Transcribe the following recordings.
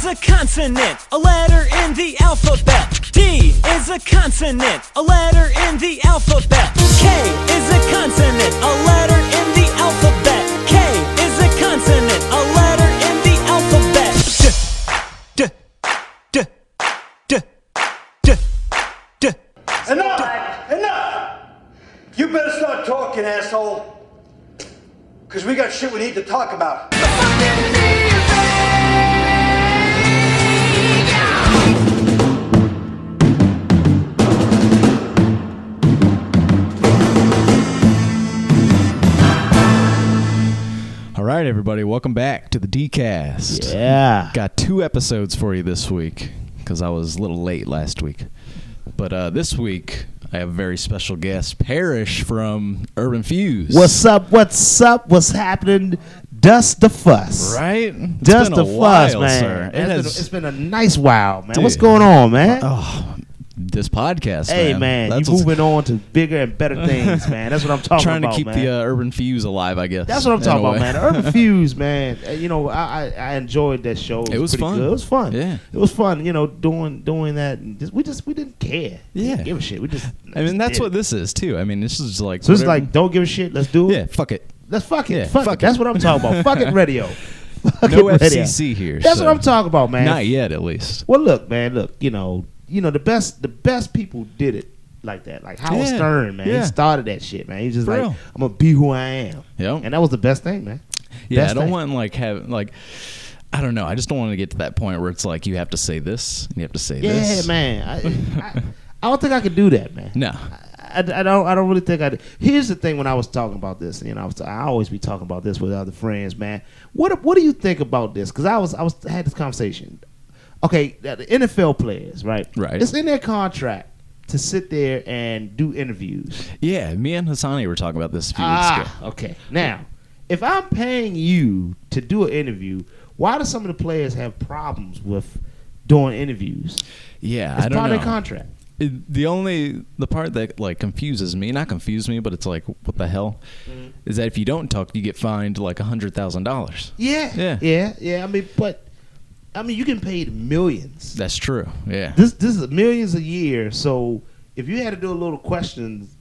is a consonant, a letter in the alphabet. D is a consonant, a letter in the alphabet. K is a consonant, a letter in the alphabet. K is a consonant, a letter in the alphabet. D, d, d, d, d, d. Enough! You better start talking, asshole. Because we got shit we need to talk about. All right, everybody, welcome back to the DKast. Yeah. Got 2 episodes for you this week because I was a little late last week. But this week, I have a very special guest, Parrish from Urban Fuse. What's up? What's happening? Dust the fuss. Right? Dust the fuss, while, man. sir. It's been a nice while, man. Dude. What's going on, man? Oh, this podcast, hey, man, That's you're moving on to bigger and better things, man. That's what I'm talking trying about, to keep man. the Urban Fuse alive, I guess. That's what I'm in talking a about, way. man. Urban Fuse, man. You know, I enjoyed that show. It was pretty fun. Good. It was fun. Yeah. It was fun, you know, doing that. And we didn't care. We Yeah. didn't give a shit. We just I mean, that's did what it. this is, too. I mean, this is like... So it's whatever- like, don't give a shit. Let's do it. Yeah, fuck it. Let's fuck it. Yeah, fuck fuck it. That's what I'm talking about. Fuck it radio. Fuck No it radio. FCC here. That's so. what I'm talking about, man. Not yet, at least. Well, look, man. Look, you know, the best people did it like that. Like Howard Yeah, Stern, man. yeah. He started that shit, man. He's just For like, real. I'm gonna be who I am. Yep. And that was the best thing, man. Yeah, Best I don't thing. want I don't know. I just don't want to get to that point where it's like you have to say this and you have to say Yeah, this. man. I don't think I could do that, man. No. I don't really think I do. Here's the thing when I was talking about this, you know, I always be talking about this with other friends, man. What do you think about this? Because I had this conversation. Okay, the NFL players, right? Right. It's in their contract to sit there and do interviews. Yeah, me and Hassani were talking about this a few weeks ago. Okay. Now, if I'm paying you to do an interview, why do some of the players have problems with doing interviews? Yeah, It's I don't part know. of their contract. The part that like confuses me, not confuse me, but it's like, what the hell, is that if you don't talk, you get fined like $100,000. Yeah. I mean, you can pay millions. That's true. Yeah. This is millions a year. So if you had to do a little questions,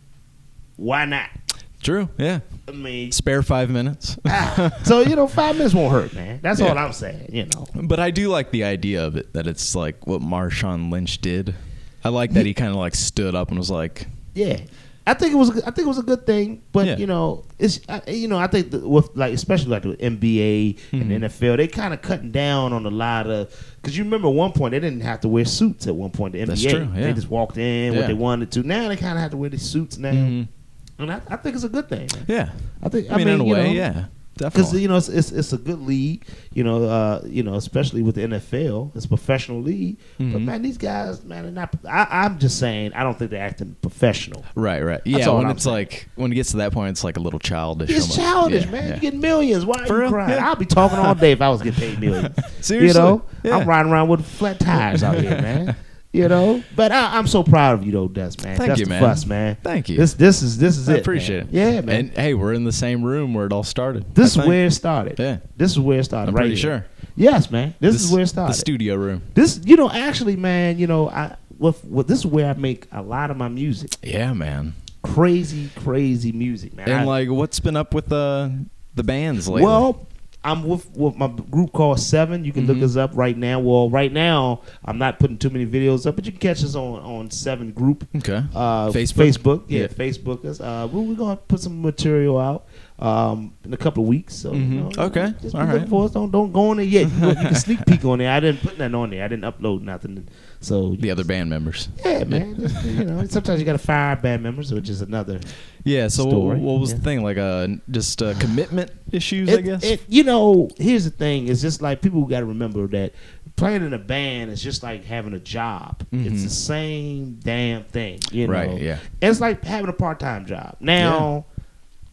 why not? True. Yeah. I mean, Spare 5 minutes. so 5 minutes won't hurt, man. That's Yeah. all I'm saying. You know. But I do like the idea of it, that it's like what Marshawn Lynch did. I like that he kind of like stood up and was like, Yeah, I think it was a good thing, but Yeah. it's I think with like especially like the NBA and the NFL, they kind of cutting down on a lot of because you remember at one point they didn't have to wear suits at one point. The NBA, That's true, yeah. they just walked in what Yeah. they wanted to. Now they kind of have to wear the suits now, Mhm. and I think it's a good thing. Man. yeah. I think I mean, in a way, yeah. Because Definitely. it's a good league, especially with the NFL, it's a professional league. But Mhm. man, these guys, man, they're not. I'm just saying, I don't think they're acting professional. Right. That's Yeah, all when I'm it's saying. like, when it gets to that point, it's like a little childish. It's almost. childish, Yeah, man. yeah. You get millions. Why are For you real? crying? Yeah. I'll be talking all day if I was getting paid millions. Seriously? Yeah. I'm riding around with flat tires out here, man. But I'm so proud of you, though, Dust, man. Thank Dust you, the man. Fuss, man. Thank you. This is I it. appreciate man. it. Yeah, man. And hey, we're in the same room where it all started. This I is think. where it started. Yeah. This is where it started. I'm right pretty here. sure. Yes, man. This is where it started. The studio room. This, actually, man, this is where I make a lot of my music. Yeah, man. Crazy music, man. And like, what's been up with the bands lately? Well, I'm with my group called Seven. You can look us up right now. Well, right now I'm not putting too many videos up, but you can catch us on Seven Group. Okay. Facebook. Yeah, Yeah. Facebook us. We're gonna put some material out in a couple of weeks. So Okay. just All be looking right. for us. Don't go on there yet. You can sneak peek on there. I didn't put nothing on there. I didn't upload nothing. So the other band members. yeah, man. Just, sometimes you got to fire band members, which is another. Yeah. So Story. what was Yeah. the thing? Like just commitment issues, I guess. Here's the thing. It's just like people got to remember that playing in a band is just like having a job. It's the same damn thing. Right, yeah. It's like having a part-time job. Now,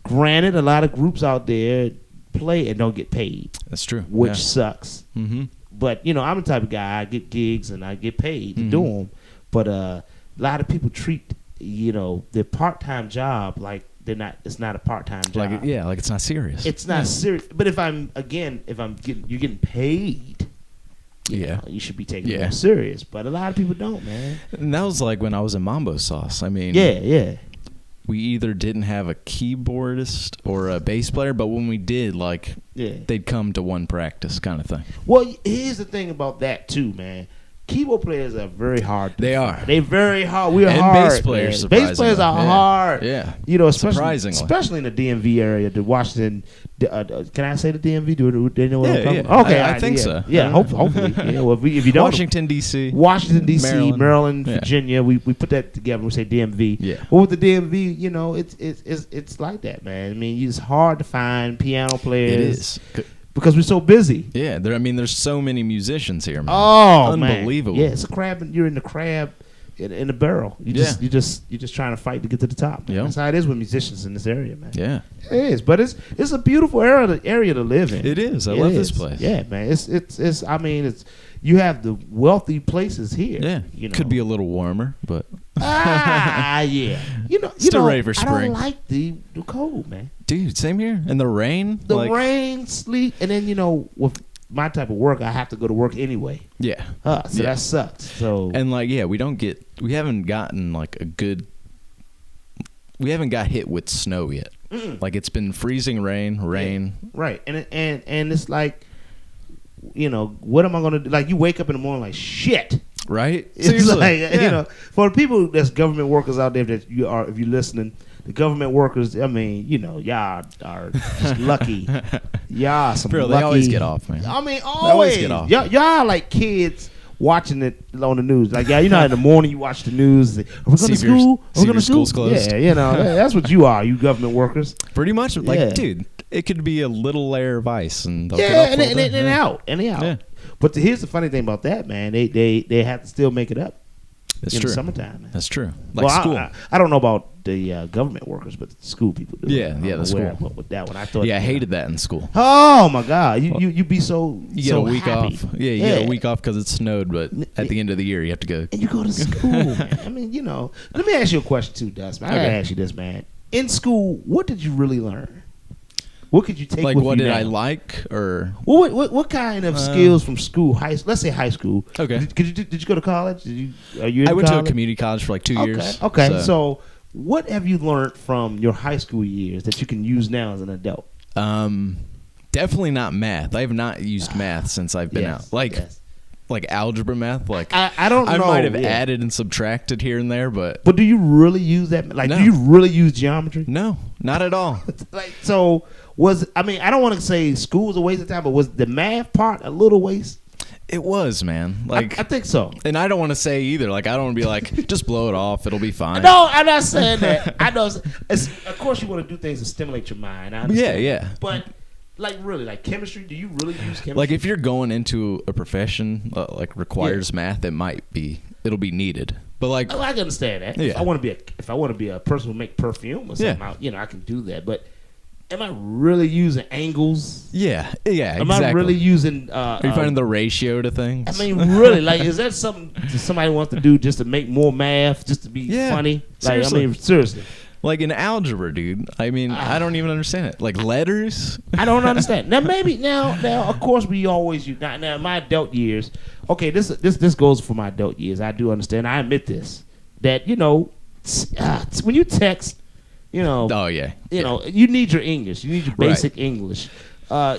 granted, a lot of groups out there play and don't get paid, That's true. which sucks. Mm-hmm. But I'm the type of guy, I get gigs and I get paid to do them. But a lot of people treat their part-time job like they're not. It's not a part-time job. Like it's not serious. It's not serious. But if you're getting paid, you should be taking it more serious. But a lot of people don't, man. And that was like when I was in Mambo Sauce. I mean, we either didn't have a keyboardist or a bass player, but when we did, like, they'd come to one practice kind of thing. Well, here's the thing about that too, man. Keyboard players are very hard. They're very hard. We are and hard. Bass players, bass players are hard. Yeah, you know, surprisingly, especially in the DMV area, the Washington. Can I say the DMV? Do they know what I'm talking about? Okay, I think so. Yeah, hopefully. Well, if you don't, Washington D.C., Maryland, Virginia. We put that together. We say DMV. Yeah. Well, with the DMV, you know, it's like that, man. I mean, it's hard to find piano players. It is. Because we're so busy. Yeah, there's so many musicians here, man. Oh, unbelievable. Man. Yeah, it's a crab, and you're in the crab in the barrel. You're just trying to fight to get to the top. Yeah, that's how it is with musicians in this area, man. Yeah, it is. But it's a beautiful area to live in. It is. I love this place. Yeah, man. It's. I mean, you have the wealthy places here. Yeah, you know. Could be a little warmer, but yeah. Still ready for spring. I don't like the cold, man. Dude, same here. And the rain. The rain, sleet, and then with my type of work, I have to go to work anyway. Yeah. So that sucks. So and like we haven't gotten like we haven't got hit with snow yet. Mm-mm. Like it's been freezing rain. Yeah, right. And it's like, what am I gonna do? Like you wake up in the morning like shit. Right? It's like, for the people that's government workers out there that if you're listening, the government workers, I mean, y'all are just lucky. Y'all some lucky. They always get off, man. I mean, always get off. Y'all like kids watching it on the news. Like, in the morning you watch the news. Are we going to school? Are we going to school's closed. Yeah, that's what you are, you government workers. Pretty much. Like, dude, it could be a little layer of ice. And and out. Yeah. But here's the funny thing about that, man. They have to still make it up. That's in true. the summertime, man. That's true. Like school. I don't know about the government workers, but the school people do. Yeah, the school. With that one, I thought. Yeah, I hated that in school. Oh my God, you be so. You get a week happy. off. Yeah, you get a week off because it snowed, but at the end of the year you have to go. And you go to school, man. I mean, Let me ask you a question too, Dust. I gotta ask you this, man. In school, what did you really learn? What could you take? Like, with what you did now? I like, or what kind of skills from school? Let's say high school. Okay. Did you go to college? I went to a community college for like 2 years. Okay. So, what have you learned from your high school years that you can use now as an adult? Definitely not math. I have not used math since I've been out. Like algebra math. Like I don't know. I might have added and subtracted here and there, but do you really use that? Like, no. Do you really use geometry? No, not at all. So I don't want to say school was a waste of time, but was the math part a little waste? It was, man. Like I think so. And I don't want to say either. Like, I don't want to be like, just blow it off. It'll be fine. No, I'm not saying that. I know. Of course, you want to do things to stimulate your mind. I understand. Yeah. But like, really, like chemistry. Do you really use chemistry? Like, if you're going into a profession like requires math, it'll be needed. But like, I can understand that. Yeah. If I want to be a person who make perfume or something, I can do that. But am I really using angles? Yeah, exactly. Am I really using? Are you finding the ratio to things? I mean, really, like, is that something somebody wants to do just to make more math, just to be funny? Like, seriously. Seriously. Like in algebra, dude. I mean, I don't even understand it. Like letters. I don't understand. Now, maybe now, of course, we always use now. In my adult years, okay, this goes for my adult years. I do understand. I admit this. That when you text. Oh yeah. You need your English. You need your basic English. I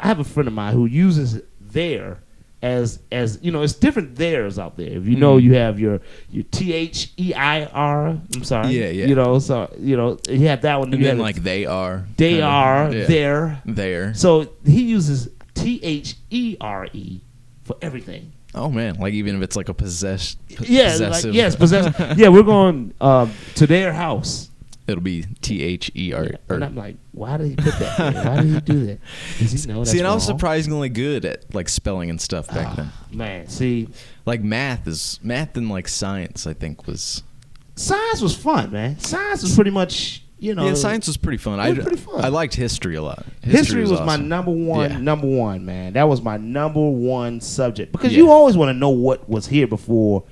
have a friend of mine who uses there as it's different theirs out there. If you have your THEIR. I'm sorry. Yeah. So you have that one. And then like they are. They are there. There. So he uses THERE for everything. Oh man! Like even if it's like a possessive. Possessive. Yeah, we're going to their house. It'll be THER. And I'm like, why did he put that there? Why did he do that? Does he know that's See, and I wrong? was surprisingly good at like spelling and stuff back then. Man, see, like math and like science, I think science was fun, man. Science was pretty much, Yeah, science was pretty fun. It was pretty fun. I liked history a lot. History was awesome. my number one, man. That was my number one subject because you always want to know what was here before.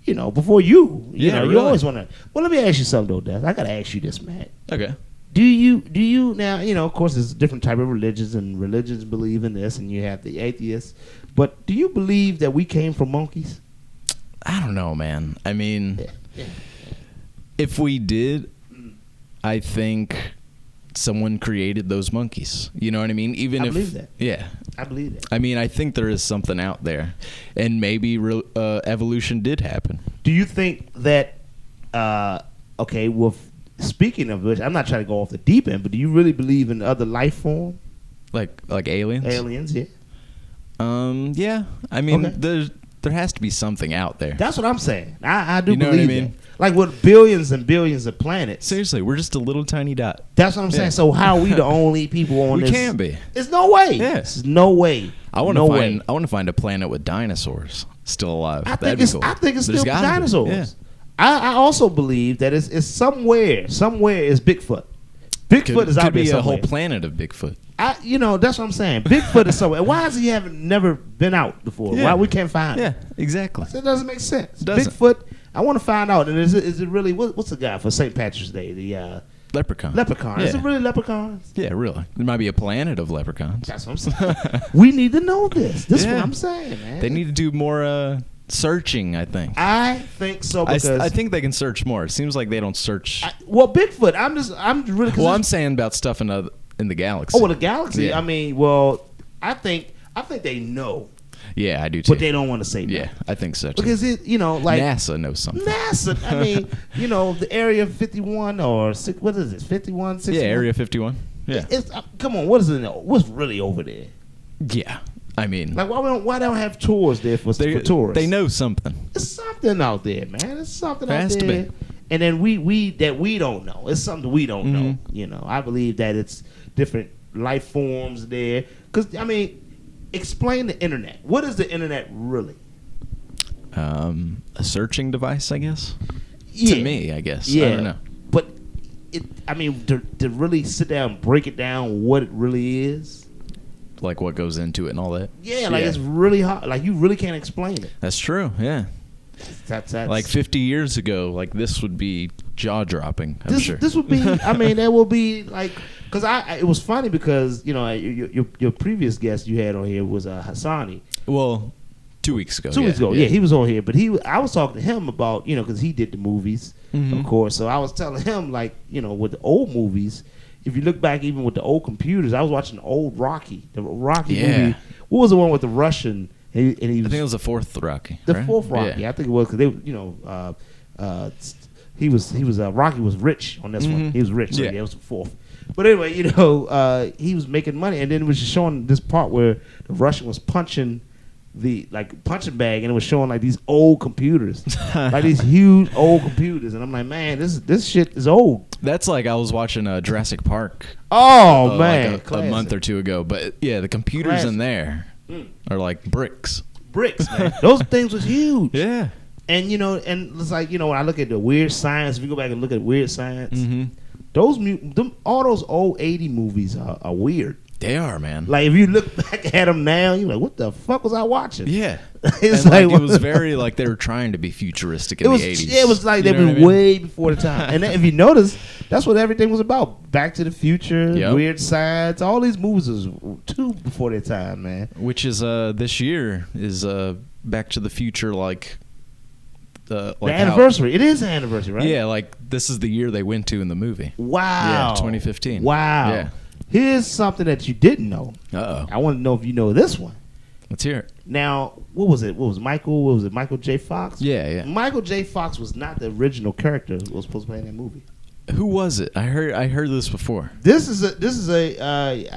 Before you. You really. always want to. Well, let me ask you something, though, Des. I got to ask you this, man. Okay. Do you now, of course there's different type of religions, and religions believe in this, and you have the atheists, but do you believe that we came from monkeys? I don't know, man. I mean, if we did, I think someone created those monkeys. You know what I mean? Even I if believe that. Yeah. I believe that. I mean, I think there is something out there, and maybe evolution did happen. Do you think that speaking of which, I'm not trying to go off the deep end, but do you really believe in other life form? Like aliens? Aliens, yeah. Yeah. I mean, there has to be something out there. That's what I'm saying. I do You know believe what I mean? that. Like with billions and billions of planets. Seriously, we're just a little tiny dot. That's what I'm saying. So how are we the only people on this? We can't be. There's no way. Yeah. There's no way. I want to find a planet with dinosaurs still alive. That'd be cool. I think it's There's still gotta be. dinosaurs. Yeah. I also believe that it's somewhere is Bigfoot. Bigfoot is out could there be somewhere. a whole planet of Bigfoot. That's what I'm saying. Bigfoot is somewhere. Why has he never been out before? Yeah. Why we can't find him? Yeah, exactly. It doesn't make sense. Doesn't. Bigfoot. I want to find out. And is it really what's the guy for St. Patrick's Day? The Leprechaun. leprechaun. Yeah. Is it really leprechauns? Yeah, really. There might be a planet of leprechauns. That's what I'm saying. We need to know this. This is what Yeah. I'm saying, man. They need to do more searching, I think. I think so because I think they can search more. It seems like they don't search. Bigfoot. I'm really. Well, I'm saying about stuff in the galaxy. Oh, well, the galaxy. Yeah. I mean, I think they know, Yeah, I do too. but they don't want to say no. Yeah, I think so too. Because like NASA knows something. NASA. I mean, the Area 51 or what is it? 51, 61? Yeah, Area 51. Yeah. Come on, what is it? What's really over there? Yeah. I mean, Like why don't have tours there for tourists? they know something. It's something out there, man. It's something There out has to there. be. And then we don't know. It's something we don't Mm-hmm. know. I believe that it's different life forms there. Because explain the internet. What is the internet really? A searching device, I guess. Yeah. To me, I guess. Yeah. I don't know. But to really sit down and break it down what it really is. Like what goes into it and all that. Yeah, it's really hard. Like you really can't explain it. That's true. Yeah. That's Like 50 years ago, like this would be jaw dropping. I'm sure. This would be. There will be like because it was funny because your previous guest you had on here was Hassani. Well, 2 weeks ago. 2 weeks ago, yeah, he was on here, but I was talking to him about because he did the movies, of course. So I was telling him like with the old movies. If you look back, even with the old computers, I was watching the old Rocky, movie. What was the one with the Russian? And he was, I think it was the fourth Rocky. the right? fourth Rocky. Yeah. I think it was because Rocky was rich on this one. He was rich. So Yeah. it was the fourth. But anyway, he was making money, and then it was just showing this part where the Russian was punching the punching bag, and it was showing like these old computers, like these huge old computers, and I'm like, man, this shit is old. That's like I was watching Jurassic Park. Oh man, like a month or two ago. But yeah, the computers Classic. in there are like bricks. Bricks, man. Those things was huge. Yeah. And and it's like when I look at the Weird Science, if you go back and look at Weird Science, Mm-hmm. all those old 80 movies are weird. They are, man. Like if you look back at them now, you're like, what the fuck was I watching? Yeah. It's and like it was very like they were trying to be futuristic in the 80s. Yeah, it was like they You know were what I mean? way before the time. And then if you notice, that's what everything was about. Back to the Future, Yep. Weird Science, all these movies was too before their time, man. Which is this year is Back to the Future like The how- anniversary. It is the anniversary, right? Yeah, like this is the year they went to in the movie. Wow. Yeah, 2015. Wow. Yeah. Here's something that you didn't know. Uh-oh. I want to know if you know this one. Let's hear it. Now, what was it? What was it? Michael J. Fox? Yeah, yeah. Michael J. Fox was not the original character who was supposed to play in that movie. Who was it? I heard this before. This is I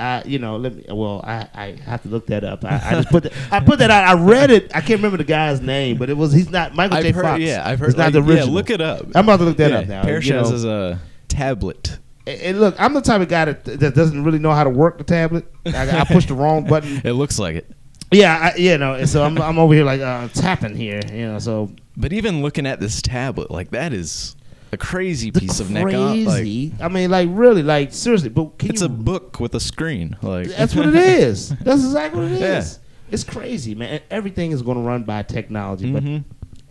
have to look that up. I just put that out. I read it. I can't remember the guy's name, but he's not Michael J. Fox. I've heard. It's not the original. Yeah, look it up. I'm about to look that up now. Parrish has a tablet. And look, I'm the type of guy that doesn't really know how to work the tablet. I pushed the wrong button. It looks like it. Yeah, so I'm over here like tapping here, so. But even looking at this tablet, like that is a crazy piece of neck on. Like, I mean, like really, like seriously. But it's a book with a screen. Like that's what it is. That's exactly what it Yeah. is. It's crazy, man. Everything is going to run by technology. But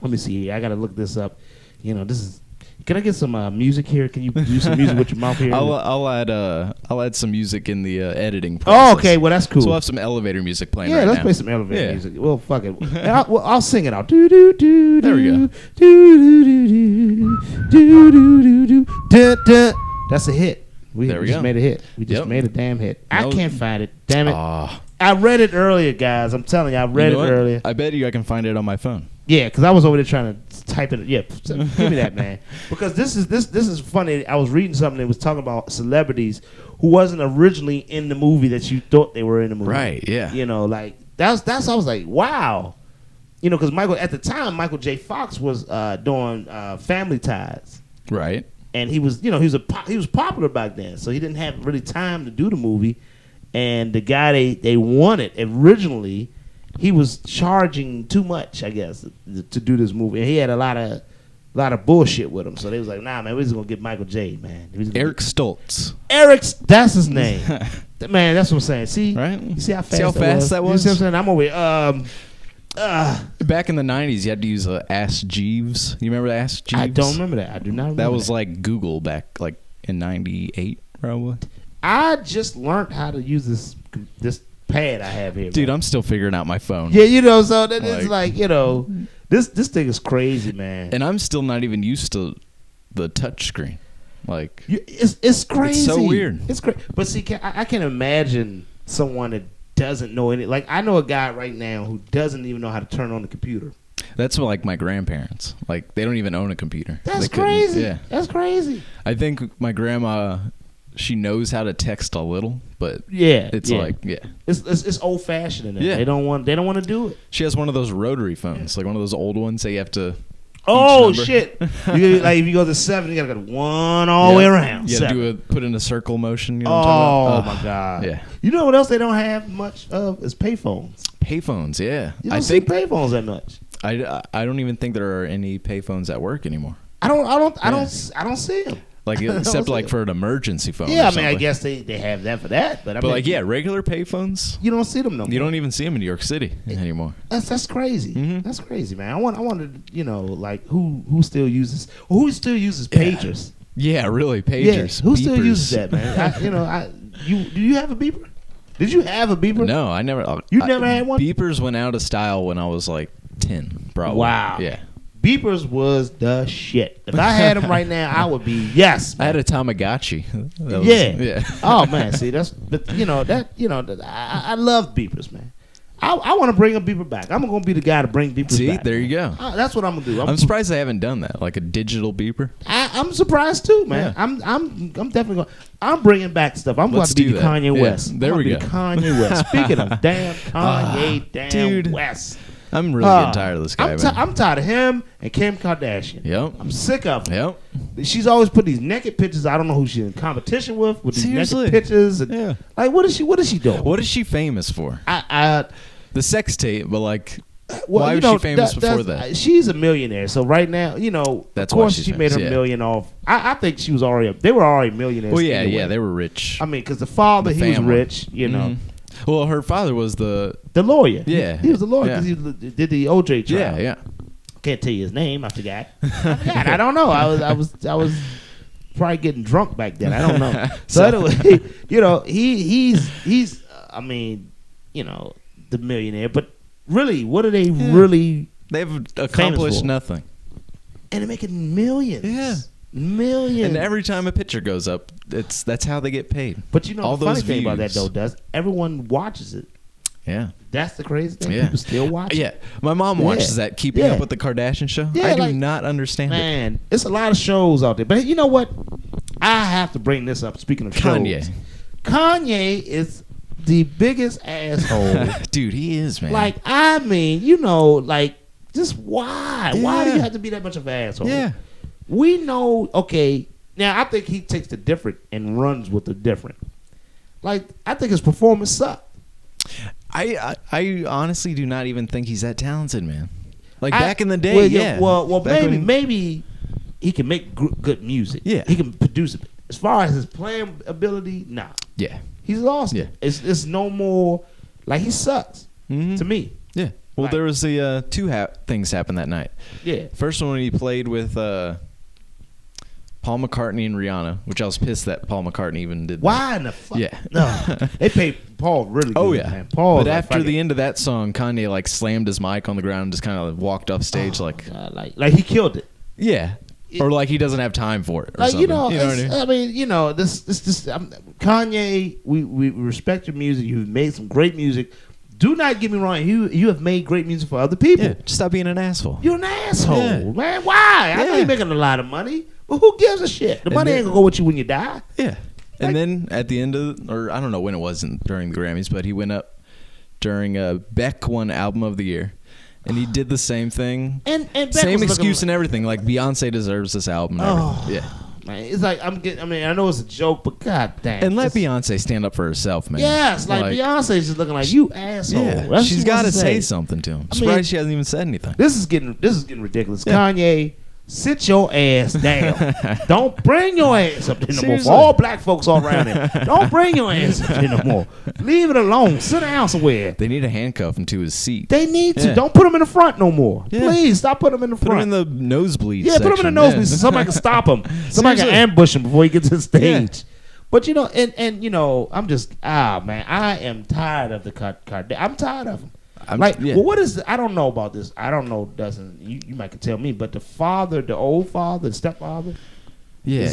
let me see here. I got to look this up. This is. Can I get some music here? Can you do some music with your mouth here? I'll add some music in the editing process. Oh, okay. Well, that's cool. So we'll have some elevator music playing. Yeah, right let's now. play some elevator music. Well, fuck it. I'll sing it out. Do do do. There we go. Do do do do do do. That's a hit. We just made a hit. We just made a damn hit. I can't find it. Damn it. I read it earlier, guys. I'm telling you, I read it earlier. I bet you I can find it on my phone. Yeah, because I was over there trying to type it. Yeah, give me that, man. Because this is funny. I was reading something that was talking about celebrities who wasn't originally in the movie that you thought they were in the movie. Right. Yeah. You know, like that's. I was like, wow. You know, because Michael J. Fox was doing Family Ties. Right. And he was popular back then, so he didn't have really time to do the movie. And the guy they wanted originally, he was charging too much, I guess, to do this movie. And he had a lot of bullshit with him. So they was like, nah, man, we're just gonna get Michael J. Man, Eric Stoltz. That's his name. Man, that's what I'm saying. See, right? You see how fast, that was? You see what I'm saying? I'm over here. Back in the 90s, you had to use Ask Jeeves. You remember Ask Jeeves? I don't remember that. I do not remember that. Was like Google back like in 98, probably. I just learned how to use this pad I have here. Dude, man. I'm still figuring out my phone. Yeah, you know, so that is like, you know, this thing is crazy, man. And I'm still not even used to the touch screen. Like, it's crazy. It's so weird. It's crazy. But see, I can imagine someone that doesn't know any. Like, I know a guy right now who doesn't even know how to turn on the computer. That's like my grandparents. Like, they don't even own a computer. That's crazy. Yeah. That's crazy. I think my grandma, she knows how to text a little, but it's it's old fashioned in there. Yeah. They don't want to do it. She has one of those rotary phones, like one of those old ones that you have to. Oh shit! Like if you go to 7, you gotta go 1 all the way around. You gotta put in a circle motion. You know what I'm talking about? My god! Yeah. You know what else they don't have much of is payphones. Payphones, yeah. You don't see payphones that much. I don't even think there are any payphones at work anymore. I don't see them. Like except like for an emergency phone. Yeah, I mean, I guess they have that for that, but I mean, like regular payphones, you don't see them no more. You don't even see them in New York City anymore. That's crazy. Mm-hmm. That's crazy, man. I wanted, you know, like who still uses pagers? Yeah, really, pagers. Yeah. Who still uses that, man? Do you have a beeper? Did you have a beeper? No, I never. You never had one? Beepers went out of style when I was like 10, probably. Wow. Yeah. Beepers was the shit. If I had them right now, I would be yes. Man. I had a Tamagotchi. Yeah. Oh man, see I love beepers, man. I want to bring a beeper back. I'm gonna be the guy to bring beepers back. See, there you go. That's what I'm gonna do. I'm surprised they haven't done that, like a digital beeper. I'm surprised too, man. Yeah. I'm definitely going. I'm bringing back stuff. I'm going to be the Kanye West. There we go. Kanye West. Speaking of damn Kanye West. I'm really getting tired of this guy, man. I'm tired of him and Kim Kardashian. Yep. I'm sick of him. Yep. She's always put these naked pictures. I don't know who she's in competition with these naked pictures. And, like, what is she doing? What is she famous for? The sex tape, but like, why was she famous before that? She's a millionaire. So right now, you know, that's of course why she made her million off. I think she was already. They were already millionaires. Well, yeah, anyway. they were rich. I mean, because the father, he was rich. You know. Mm-hmm. Well, her father was the lawyer. Yeah, he was the lawyer because he did the OJ trial. Yeah, yeah. Can't tell you his name. I forgot. I don't know. I was probably getting drunk back then. I don't know. So anyway, you know, he's. I mean, you know, the millionaire. But really, what are they really? They've accomplished nothing, and they're making millions. Yeah. Millions. And every time a picture goes up, that's how they get paid. But you know, all the funny thing about that though, everyone watches it. Yeah. That's the crazy thing. Yeah. People still watch it. Yeah. My mom watches that Keeping Up with the Kardashian show. Yeah, I do not understand it. Man, it's a lot of shows out there. But you know what? I have to bring this up. Speaking of shows. Kanye is the biggest asshole. Dude, he is, man. Like, I mean, you know, like, just why? Yeah. Why do you have to be that much of an asshole? Yeah. We know, okay, now I think he takes the different and runs with the different. Like, I think his performance sucked. I honestly do not even think he's that talented, man. Like, back in the day, Well, maybe he can make good music. Yeah. He can produce it. As far as his playing ability, nah. Yeah. He's lost it. It's no more, like, he sucks to me. Yeah. Well, there was the two things happened that night. Yeah. First one when he played with Paul McCartney and Rihanna, which I was pissed that Paul McCartney even did. Why in the fuck? Yeah. No, they paid Paul really good. Oh yeah, man. Paul. But after the end of that song, Kanye like slammed his mic on the ground and just kind of walked off stage like he killed it. Yeah. Or like he doesn't have time for it. Or like something. What I mean? This Kanye. We respect your music. You've made some great music. Do not get me wrong. You have made great music for other people. Yeah, just stop being an asshole. You're an asshole, man. Why? I know you're making a lot of money, but who gives a shit? The money ain't gonna go with you when you die. Yeah. And then at the end of, or I don't know when it was during the Grammys, but he went up during Beck won Album of the Year. And he did the same thing. And same excuse and everything. Like Beyonce deserves this album and everything. Yeah. Man, it's like I know it's a joke, but god damn. And let Beyonce stand up for herself, man. Yes, like Beyonce's just looking like you asshole. Yeah, she's got to say something to him. I'm surprised she hasn't even said anything. This is getting ridiculous. Yeah. Kanye, sit your ass down. Don't bring your ass up there no more. For all black folks all around here, don't bring your ass up there no more. Leave it alone. Sit down somewhere. They need to handcuff him to his seat. They need to. Don't put him in the front no more. Yeah. Please stop putting him in the front. Put him in the nosebleed section. Put him in the nosebleed so somebody can stop him. Somebody can ambush him before he gets to the stage. Yeah. But I'm just man, I am tired of the Kardashians. I'm tired of them. What is? I don't know about this. I don't know. You might can tell me? But the father, the old father, the stepfather. Yeah,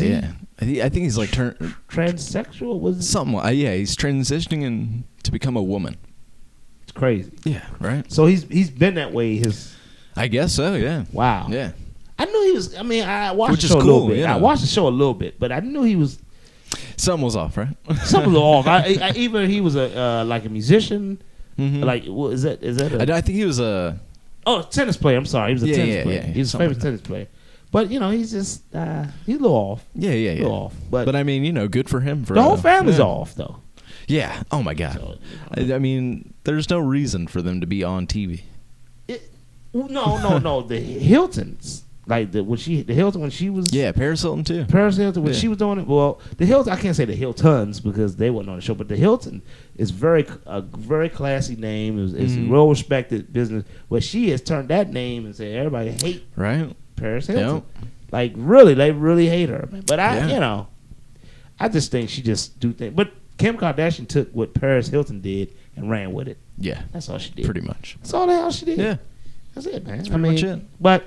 I think he's like transsexual. Was it? Something? He's transitioning to become a woman. It's crazy. Yeah, right. So he's been that way. I guess so. Yeah. Wow. Yeah. I knew he was. I mean, I watched the show a little bit. I watched the show a little bit, but I knew he was. Something was off, right? Something was off. Either he was like a musician. Mm-hmm. Like, what is that? I think he was a tennis player. I'm sorry, he was a tennis player. Yeah, he's a famous tennis player. But he's just he's a little off. Yeah. A little off. But I mean, good for him. The whole family's off though. Yeah. Oh my God. So, I mean, there's no reason for them to be on TV. No. The Hiltons. Like the Hilton when she was Paris Hilton too. Paris Hilton when she was doing it. Well, the Hilton, I can't say the Hiltons because they weren't on the show, but the Hilton is a very classy name. It's a well respected business. But she has turned that name and said everybody hate Paris Hilton. Yep. Like really, they really hate her. But I just think she just do things. But Kim Kardashian took what Paris Hilton did and ran with it. Yeah, that's all she did. Pretty much. That's all the hell she did. Yeah, that's it, man. That's pretty much it. But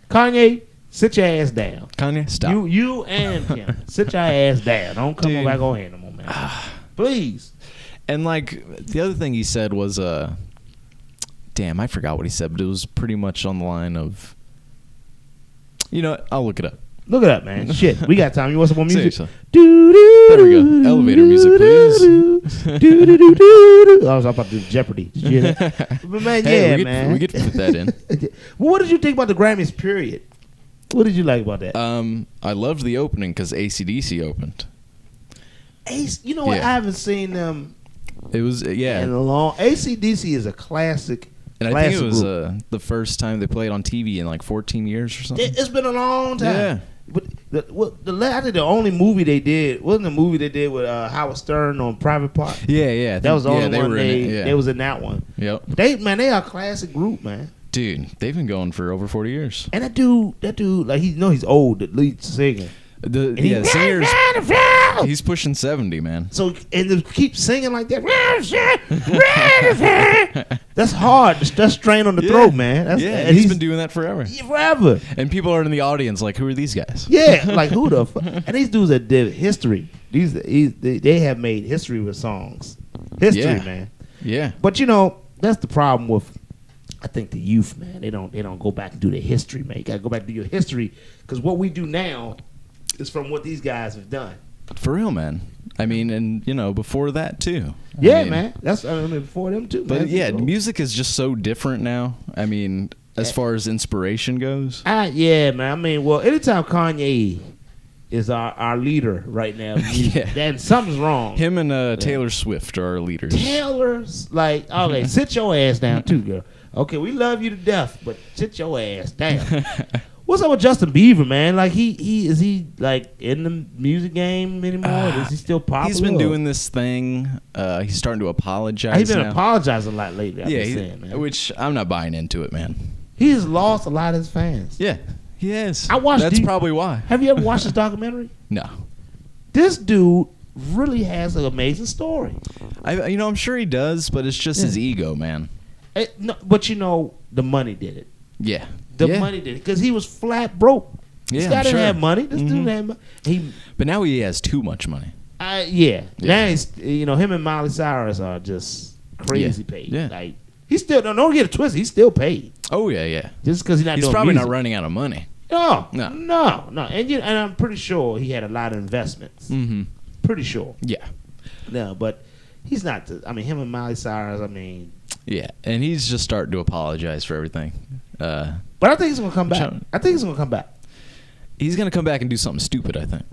Kanye, sit your ass down. Kanye, stop. You and Kim, sit your ass down. Don't come back on here no more, man. Please. And like the other thing he said was, damn, I forgot what he said, but it was pretty much on the line of, I'll look it up. Look it up, man. Shit, we got time. You want some more music? There we go. Elevator music, please. I was about to do Jeopardy. Did you hear that? But man, man. We get to put that in. Well, what did you think about the Grammys, period? What did you like about that? I loved the opening because AC/DC opened. You know what? I haven't seen them. It was, in a long. AC/DC is a classic. And I think it was the first time they played on TV in like 14 years or something. It's been a long time. Yeah. But I think the only movie they did wasn't the movie they did with Howard Stern on Private Part. Yeah. That was the only one they was in that one. Yep. They are a classic group, man. Dude, they've been going for over 40 years. And that dude, like he's old, the lead singer. The singer's he's pushing 70, man. So and to keep singing like that, that's hard. That's strain on the throat, man. And he's been doing that forever. Forever. And people are in the audience like, who are these guys? Yeah, like who the fuck? And these dudes that did history. They have made history with songs. History, man. Yeah. But that's the problem with. I think the youth, man, they don't go back and do their history, man. You gotta go back and do your history because what we do now is from what these guys have done. For real, man. I mean, and before that too. Man. That's before them too. But man. Music is just so different now. I mean, as far as inspiration goes. Man. I mean, well, anytime Kanye is our leader right now, then something's wrong. Him and Taylor Swift are our leaders. Taylor's like, okay, sit your ass down too, girl. Okay, we love you to death, but sit your ass down. What's up with Justin Bieber, man? Like is he like in the music game anymore? Is he still popular? He's been doing this thing. He's starting to apologize. He's been apologizing a lot lately. I've been saying, man. Which I'm not buying into it, man. He has lost a lot of his fans. Yeah, Yes. I watched. That's probably why. Have you ever watched this documentary? No. This dude really has an amazing story. I'm sure he does, but it's just his ego, man. No, but the money did it. Yeah. The money did it because he was flat broke. This guy didn't have money. This dude had money. But now he has too much money. Yeah. Now he's, him and Miley Cyrus are just crazy paid. Yeah. Like he still don't get it twisted. He's still paid. Oh yeah. Just because he's probably music. not running out of money. No. And I'm pretty sure he had a lot of investments. Mm-hmm. Pretty sure. Yeah. No, but he's not. Him and Miley Cyrus. Yeah, and he's just starting to apologize for everything. But I think he's gonna come back. He's gonna come back and do something stupid. I think.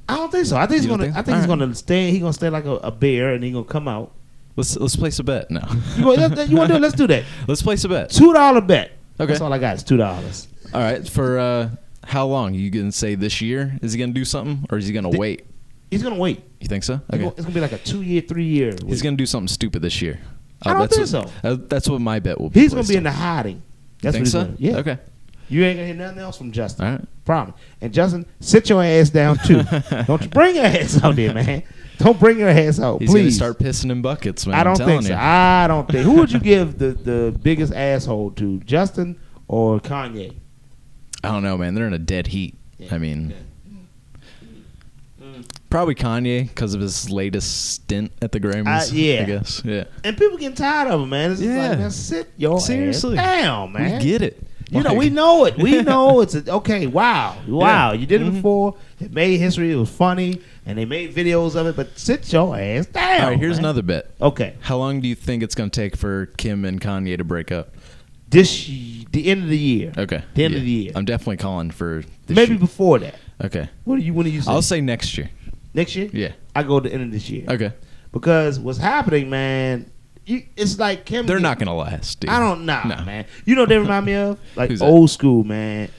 I don't think so. I think he's gonna. I think he's gonna stay. He's gonna stay like a bear, and he's gonna come out. Let's place a bet now. You want to do it? Let's do that. Let's place a bet. $2 bet. Okay. That's all I got. It's $2. All right. For how long? You gonna say this year? Is he gonna do something, or is he gonna wait? He's gonna wait. You think so? Okay. It's gonna be like a 2-year, 3-year. He's gonna do something stupid this year. I don't think so. That's what my bet will be. He's gonna be in the hiding. That's think what he's so? gonna. Yeah. Okay. You ain't gonna hear nothing else from Justin. All right. Promise. And Justin, sit your ass down too. Don't you bring your ass out there, man. Don't bring your ass out, He's please. gonna start pissing in buckets, man. I don't think so. You. I don't think. Who would you give the biggest asshole to, Justin or Kanye? I don't know, man. They're in a dead heat. Yeah. I mean, probably Kanye because of his latest stint at the Grammys. Yeah, I guess. Yeah. And people getting tired of him, man. It's just like, man, sit your seriously ass down, man. We get it. We know it. We know it's okay. Wow. Yeah. You did it before. It made history. It was funny, and they made videos of it. But sit your ass down. All right. Here's man. another bet. Okay. How long do you think it's going to take for Kim and Kanye to break up? The end of the year. Okay. The end of the year. I'm definitely calling for this maybe year. before that. Okay. When do you say? I'll say next year. Next year? Yeah. I go to the end of this year. Okay. Because what's happening, man? It's like Kim. They're not gonna last, dude. I don't know, man. You know what they remind me of? Like old school, man.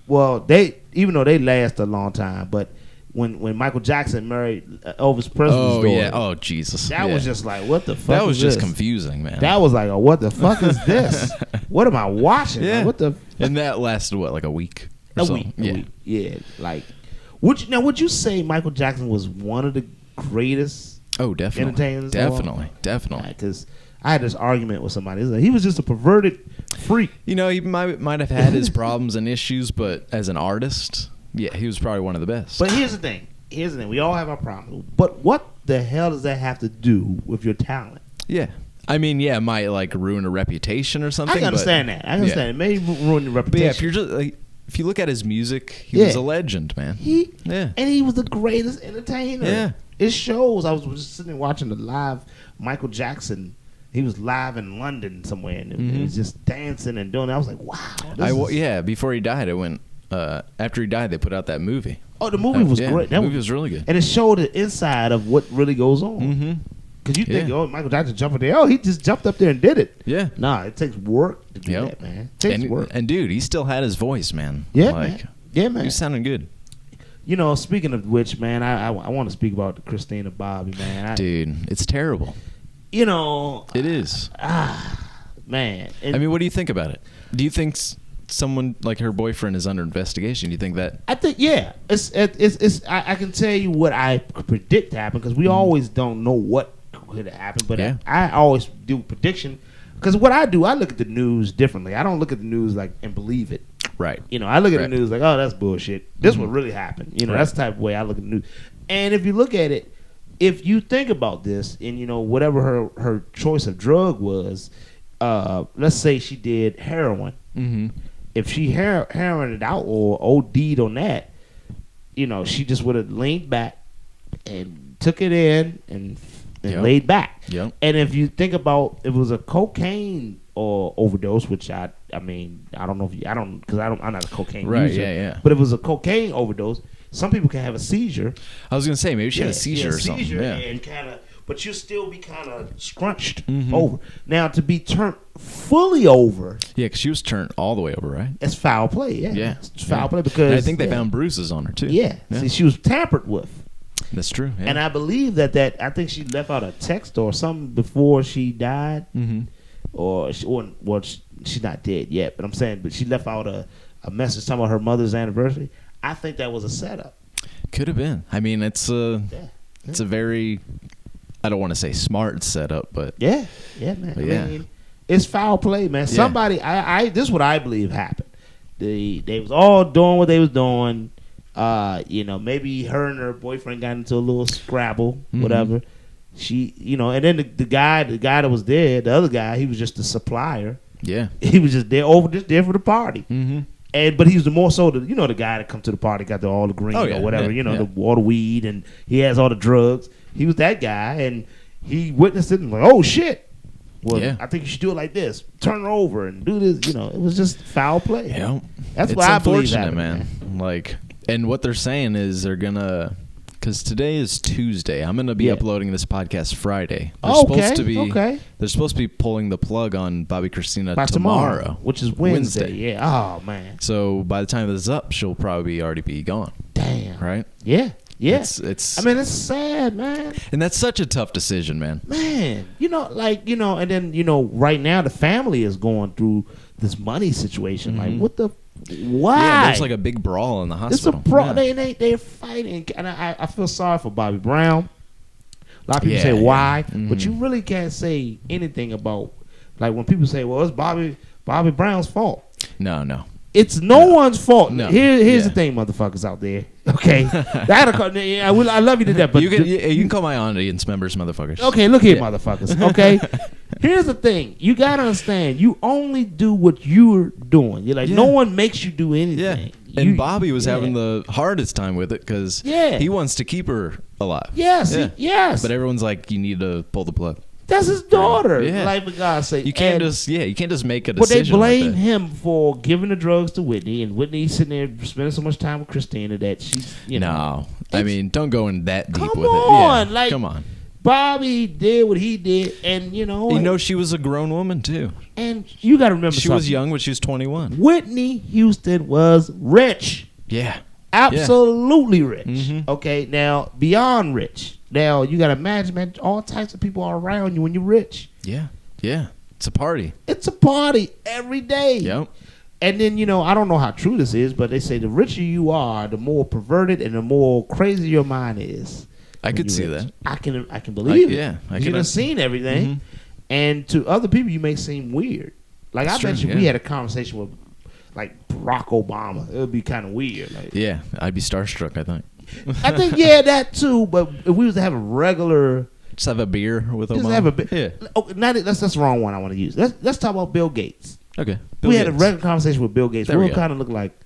Well, even though they last a long time, but when Michael Jackson married Elvis Presley's daughter. Yeah. Oh Jesus. That was just like, what the fuck? That was is just this? confusing, man. That was like, what the fuck is this? What am I watching? Yeah. Like, what the? And that lasted what, like a week? A week. Yeah. Like, would you say Michael Jackson was one of the greatest? Oh, definitely. Entertainers. Definitely. Because I had this argument with somebody. Like, he was just a perverted freak. He might have had his problems and issues, but as an artist, yeah, he was probably one of the best. But here's the thing. We all have our problems. But what the hell does that have to do with your talent? Yeah. I mean, yeah, it might like ruin a reputation or something. I can understand that. I understand it. It may ruin your reputation. But yeah, if you're just like, if you look at his music, he was a legend, man. And he was the greatest entertainer. Yeah. It shows. I was just sitting there watching the live Michael Jackson. He was live in London somewhere, and he was just dancing and doing that. I was like, wow. Before he died, after he died, they put out that movie. Oh, the movie was great. The movie was really good. And it showed the inside of what really goes on. Mm-hmm. Because you think, Michael Jackson jumping there. Oh, he just jumped up there and did it. Yeah. Nah, it takes work to do that, man. It takes work. And dude, he still had his voice, man. Yeah, man. Yeah, man. He was sounding good. Speaking of which, man, I want to speak about Christina Bobby, man. Dude, it's terrible. It is. Man. I mean, what do you think about it? Do you think someone like her boyfriend is under investigation? Do you think that? I think, yeah. I can tell you what I predict to happen because we always don't know what could happen, but I always do prediction because what I do, I look at the news differently. I don't look at the news and believe it. Right. I look at the news like, oh, that's bullshit. This what really happened. That's the type of way I look at the news. And if you look at it, if you think about this and, whatever her choice of drug was, let's say she did heroin. Mm-hmm. If she heroined out or OD'd on that, she just would have leaned back and took it in and laid back. Yep. And if you think about if it was a cocaine or overdose, which I mean, I don't know if I'm not a cocaine user. Yeah. But if it was a cocaine overdose, some people can have a seizure. I was gonna say maybe she had a seizure or something. Yeah. And but you'll still be kind of scrunched over. Now to be turned fully over. Yeah, because she was turned all the way over, right? It's foul play. Yeah. Yeah. It's foul play because and I think they found bruises on her too. Yeah. See, she was tampered with. That's true. Yeah. And I believe that I think she left out a text or something before she died. Mm-hmm. Or she's not dead yet, but I'm saying, but she left out a message talking about her mother's anniversary. I think that was a setup. Could have been. I mean, it's a very, I don't want to say smart setup, but yeah, man. Yeah. I mean, it's foul play, man. Yeah. Somebody, this is what I believe happened. They was all doing what they was doing. Maybe her and her boyfriend got into a little scrabble, whatever. She, and then the guy that was there, the other guy, he was just a supplier. Yeah. He was just there for the party. But he was the more so the guy that come to the party, got all the green or whatever, all the weed, and he has all the drugs. He was that guy, and he witnessed it and like, oh shit. Well, I think you should do it like this. Turn her over and do this. It was just foul play. Yeah. That's it's what I believe unfortunate, happened, man. Like, and what they're saying is they're gonna, because today is Tuesday. I'm gonna be uploading this podcast Friday. They're supposed to be. They're supposed to be pulling the plug on Bobby Christina by tomorrow, which is Wednesday. Yeah. Oh man. So by the time this is up, she'll probably already be gone. Damn. Right. Yeah. Yeah. It's. I mean, it's sad, man. And that's such a tough decision, man. Man, and then right now the family is going through this money situation. Like, what the? Why? Yeah, there's like a big brawl in the hospital. It's a they're fighting, and I feel sorry for Bobby Brown. A lot of people say why, but you really can't say anything about, like, when people say, well, it's Bobby Brown's fault. No. It's no one's fault. No. Here's the thing, motherfuckers out there. Okay, I love you to death, but you can call my audience members motherfuckers. Okay, look here, motherfuckers. Okay, here's the thing. You gotta understand. You only do what you're doing. You're like, no one makes you do anything. Yeah. And Bobby was having the hardest time with it because he wants to keep her alive. Yes, yes. But everyone's like, you need to pull the plug. That's his daughter. Yeah. Like, for God's sake. You can't just make a decision. But they blame like that. him for giving the drugs to Whitney, and Whitney's sitting there spending so much time with Christina that she's, No, I mean, don't go in that deep with on, it. Yeah, like, come on. Bobby did what he did, and she was a grown woman too. And you got to remember, she was young, but she was 21. Whitney Houston was rich. Yeah, absolutely rich. Okay, now beyond rich. Now, you got to imagine, man, all types of people are around you when you're rich. Yeah. It's a party. It's a party every day. Yep. And then, I don't know how true this is, but they say the richer you are, the more perverted and the more crazy your mind is. I could see that. I can believe it. Yeah. You've seen everything. And to other people, you may seem weird. Like, I bet you we had a conversation with, like, Barack Obama. It would be kind of weird. Like, yeah. I'd be starstruck, I think. I think, that too. But if we was to have a regular, just have a beer with Obama. Just have a beer. Yeah. Oh, that's the wrong one I want to use. Let's talk about Bill Gates. Okay. We had a regular conversation with Bill Gates. We'll kind of look like,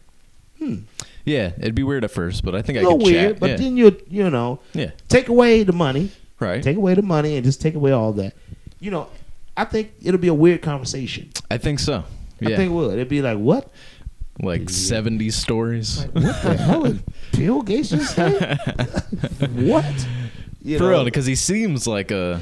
Yeah, it'd be weird at first, but I think I could weird, chat. But then take away the money. Right. Take away the money and just take away all that. I think it'll be a weird conversation. I think so. Yeah. I think it would. It'd be like, what? Like 70s stories. Like, what the hell is Bill Gates just saying? What? For real, because he seems like a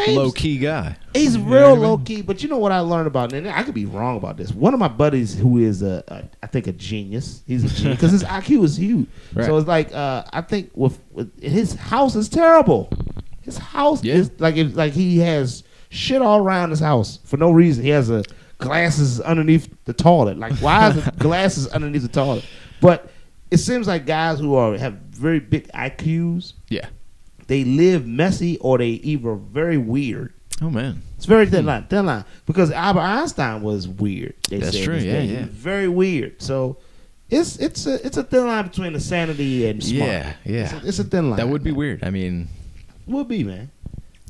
low-key guy. He's real low-key, but you know what I learned about, and I could be wrong about this. One of my buddies who is, I think, a genius. He's a genius because his IQ is huge. Right. So it's like, I think with his house is terrible. His house is like he has shit all around his house for no reason. He has glasses underneath the toilet. Like, why is it glasses underneath the toilet? But it seems like guys who have very big IQs. Yeah. They live messy or they either very weird. Oh man, it's very thin line. Because Albert Einstein was weird. That's true. Yeah. Very weird. So it's a thin line between insanity and smart. Yeah. It's a thin line. That would be weird. I mean, would be, man.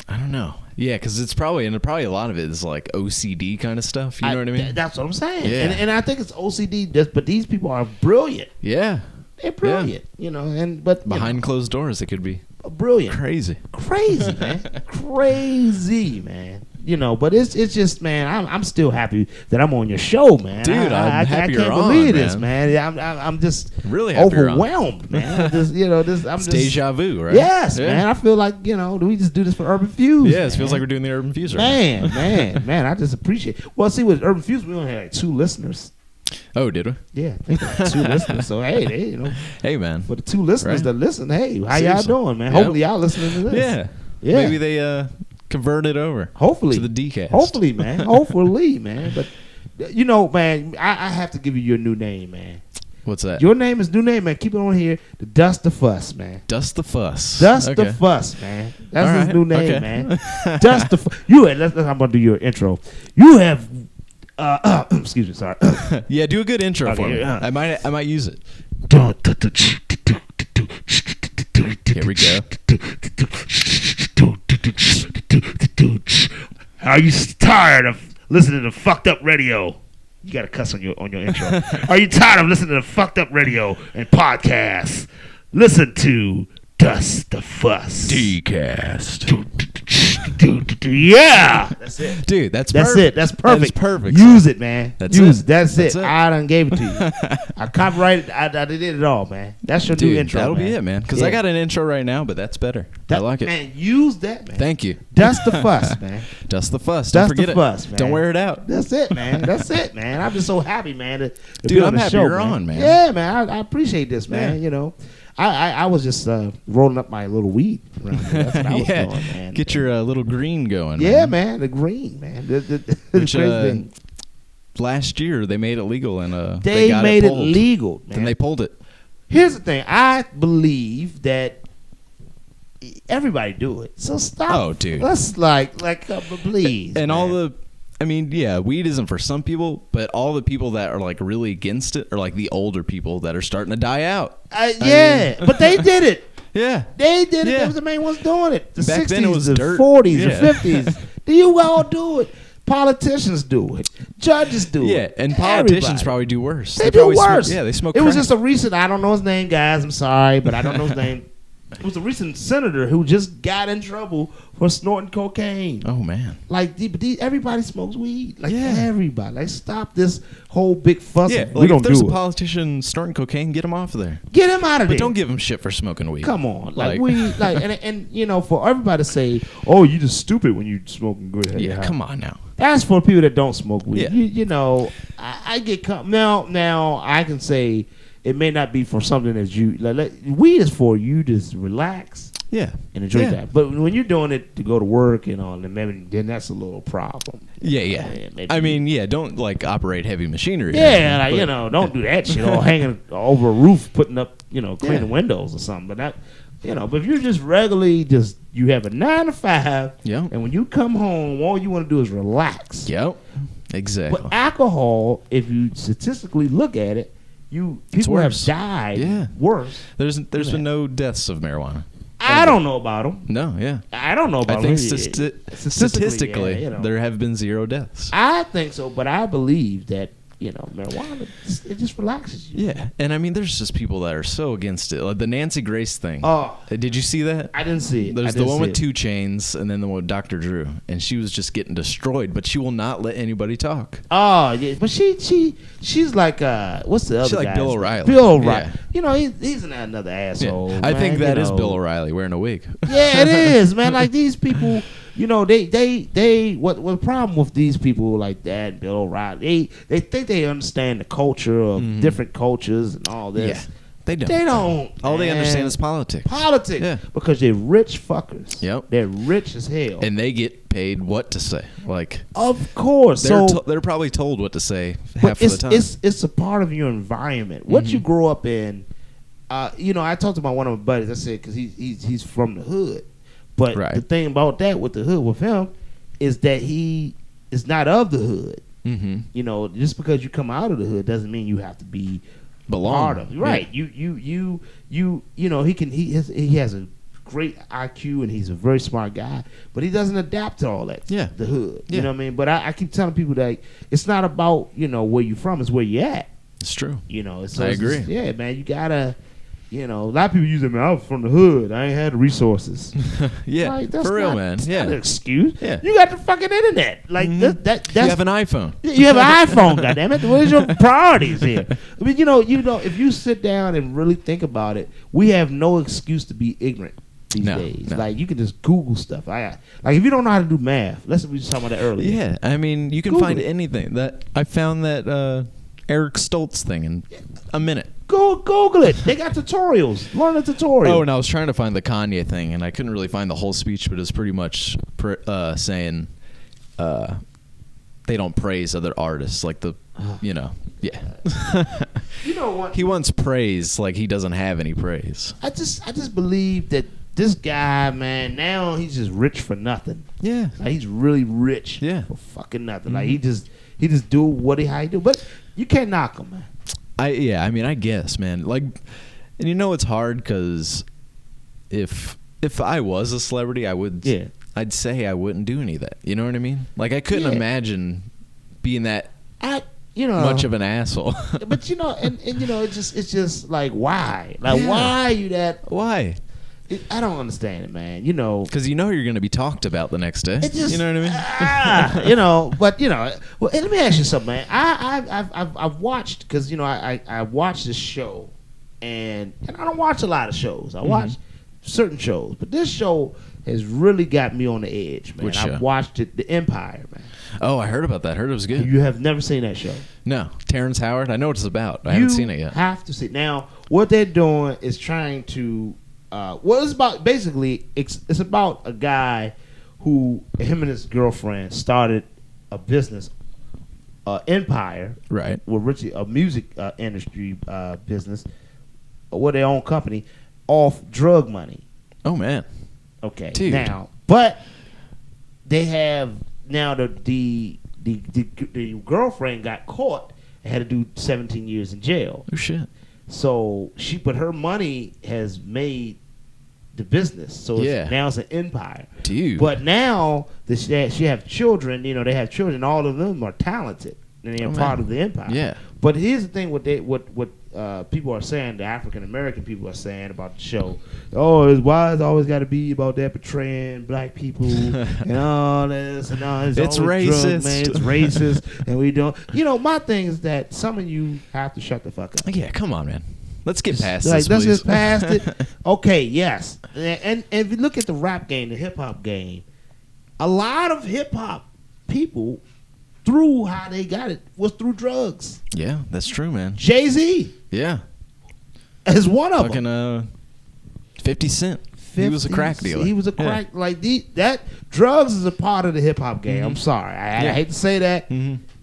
I don't know. Yeah, because it's probably a lot of it is like OCD kind of stuff. You know what I mean? That's what I'm saying. Yeah. And I think it's OCD. But these people are brilliant. Yeah. They're brilliant. But behind closed doors, it could be brilliant. Crazy, man. Crazy, man. But it's just, man. I'm still happy that I'm on your show, man. Dude, I'm happy you're on, I can't believe this, man. I'm just really happy overwhelmed, man. It's deja vu, right? Yes, man. I feel like do we just do this for Urban Fuse? Yeah, it feels like we're doing the Urban Fuse, right? Man. I just appreciate it. Well, see, with Urban Fuse, we only had like 2 listeners. Oh, did we? Yeah, I think 2 listeners. So hey, Hey, man. For the 2 listeners that listen, hey, how y'all doing, man? Hopefully y'all listening to this. Yeah. Maybe they converted over. Hopefully to the DKast. Hopefully, man. But You know, man, I have to give you your new name, man. What's that? Your name is new name, man. Keep it on here. The Dust the Fuss, man. Dust the Fuss. Dust the Fuss, man. That's All his right. new name, Okay. man. Dust the Fuss. I'm gonna do your intro. You have, excuse me, sorry. Yeah, do a good intro Okay, for me. yeah. I might use it. Here we go. Are you tired of listening to fucked up radio? You gotta cuss on your intro. Are you tired of listening to fucked up radio and podcasts? Listen to Dust the Fuss. DKast. Yeah, that's it, Dude, that's it. perfect. That's perfect. That is perfect. Use it, man. That's Use it. it. That's That's it. it. I done gave it to you. I copyrighted. I did it all, man. That's your new Dude, intro. that'll man. be it, man. Because I got an intro right now, but that's better. I like it. Man, use that, man. Thank you. Dust the Fuss, man. Dust the Fuss. Don't Dust forget the it. Fuss, man. Don't wear it out. That's it, man. That's it, man. I'm just so happy, man. To Dude, be on I'm the happy show, you're on, man. Yeah, man. I appreciate this, man. Yeah. You know, I was just rolling up my little weed around here. That's what I was Yeah. doing, man. Get your little green going. Yeah, man. The green, man. The Which, crazy thing. last year they made it legal and They got made it pulled. legal, man. Then they pulled it. Here's the thing. I believe that everybody do it. So stop. Oh, dude. Let's please. And man. all the, I mean, yeah, weed isn't for some people, but all the people that are like really against it are like the older people that are starting to die out. Yeah, but they did it. Yeah. They did it. Yeah. They was the main ones doing it. The Back 60s, then it was the dirt. 40s, Yeah. the 50s. Do you all do it? Politicians do it. Judges do it. Yeah, and politicians Everybody. probably do worse. They do probably worse. Smoke, yeah, they smoke It was crack. just a recent, I don't know his name, guys. I'm sorry, but I don't know his name. It was a recent senator who just got in trouble for snorting cocaine. Oh, man. Like, everybody smokes weed. Like, Yeah. everybody. Like, stop this whole big fuss. Yeah, We like don't if there's do a it. politician snorting cocaine, get him off of there. Get him out of there. But don't give him shit for smoking weed. Come on, like we like, and you know, for everybody to say, "Oh, you just stupid when you smoking good." Yeah, come on now. That's for people that don't smoke weed. Yeah. You know, I get now. I can say it may not be for something that you like. Weed is for you to relax Yeah. and enjoy Yeah. that. But when you're doing it to go to work and all, then that's a little problem. Yeah. maybe I mean, yeah, don't like operate heavy machinery. or Yeah, anything, like, but- you know, don't do that shit. Or hanging over a roof, putting up, cleaning Yeah. windows or something. But that, but if you're just regularly you have a 9 to 5, Yeah. and when you come home, all you want to do is relax. Yep. Exactly. But alcohol, if you statistically look at it, people have worse. died Yeah. worse. There's been no deaths of marijuana. I don't know about them. No, yeah. I don't know about I think them. statistically, yeah, there have been 0 deaths. I think so, but I believe that marijuana, it just relaxes you. Yeah, and I mean, there's just people that are so against it. Like the Nancy Grace thing. Oh. Did you see that? I didn't see it. There's the one with 2 Chainz, and then the one with Dr. Drew, and she was just getting destroyed. But she will not let anybody talk. Oh yeah, but she's like what's the other She's like guy's Bill name? O'Reilly. Bill O'Reilly. Yeah. He's another asshole. Yeah. I man, think that is know. Bill O'Reilly wearing a wig. Yeah, it is, man. Like these people, they what the problem with these people like that, Bill O'Reilly, they think they understand the culture of different cultures and all this. Yeah, they don't. They don't. All they man. understand is politics. Politics. Yeah. Because they're rich fuckers. Yep. They're rich as hell. And they get paid what to say. Like of course. they're probably told what to say half of the time. It's a part of your environment. What you grow up in. I talked about one of my buddies. I said because he's from the hood, but Right. the thing about that with the hood with him is that he is not of the hood. Mm-hmm. Just because you come out of the hood doesn't mean you have to be Belong. part of it. Right? Yeah. He has a great IQ and he's a very smart guy, but he doesn't adapt to all that. Yeah. The hood. You Yeah. know what I mean? But I keep telling people that it's not about where you're from; it's where you're at. It's true. I agree. Yeah, man, you gotta. A lot of people use it. Man, I was from the hood. I ain't had the resources. Yeah, Like, that's for real, not- man. That's Yeah. not an excuse. Yeah. You got the fucking internet. Like that's You have an iPhone. you have an iPhone. Goddammit. What is your priorities here? I mean, if you sit down and really think about it, we have no excuse to be ignorant these days. No. Like you can just Google stuff. Like if you don't know how to do math, we were just talking about that earlier. Yeah, I mean, you can Google find it. anything. That I found that Eric Stoltz thing in a minute. Go Google it. They got tutorials. Learn a tutorial. Oh, and I was trying to find the Kanye thing, and I couldn't really find the whole speech, but it was pretty much saying, they don't praise other artists like the, you know, yeah. You know what? He wants praise like he doesn't have any praise. I just believe that this guy, man, now he's just rich for nothing. Yeah. Like, he's really rich for fucking nothing. Like he just do how he do. But you can't knock him, man. I mean, I guess, man. Like, and you know it's hard because if I was a celebrity, I'd say I wouldn't do any of that. You know what I mean? Like, I couldn't imagine being that much of an asshole. But you know, and you know, it's just like, why? Like, why are you that? Why? I don't understand it, man. You know, because you know you're going to be talked about the next day. You know what I mean? You know, but you know, well, let me ask you something, man. I've watched, because you know I watched this show, and I don't watch a lot of shows. I watch certain shows, but this show has really got me on the edge, man. Which show? I've watched it, The Empire, man. Oh, I heard about that. I heard it was good. You have never seen that show? No. Terrence Howard? I know what it's about. I haven't seen it yet. You have to see it. Now, what they're doing is trying to... it's about... Basically, it's about a guy who... Him and his girlfriend started a business, Empire. Right. With Richie, a music industry business, with their own company, off drug money. Oh, man. Okay. Dude. Now, but they have... Now the girlfriend got caught and had to do 17 years in jail. Oh shit! So but her money has made the business. So now it's an empire, dude. But now she have children. You know, they have children. All of them are talented, and they're part of the empire. Yeah. But here's the thing: what people are saying, the African American people are saying about the show. Oh, why it's always got to be about that portraying black people and all this and all this. It's racist, drug, man. It's racist, and we don't. You know, my thing is that some of you have to shut the fuck up. Yeah, come on, man. Let's get past this. Let's please. get past it. Okay, yes, and if you look at the rap game, the hip hop game, a lot of hip hop people. Through how they got it was through drugs. Yeah, that's true, man. Jay-Z. Yeah. Is one of them. 50 Cent. He was a crack dealer. He was a crack. Yeah. Like, that drugs is a part of the hip-hop game. Mm-hmm. I'm sorry. I hate to say that,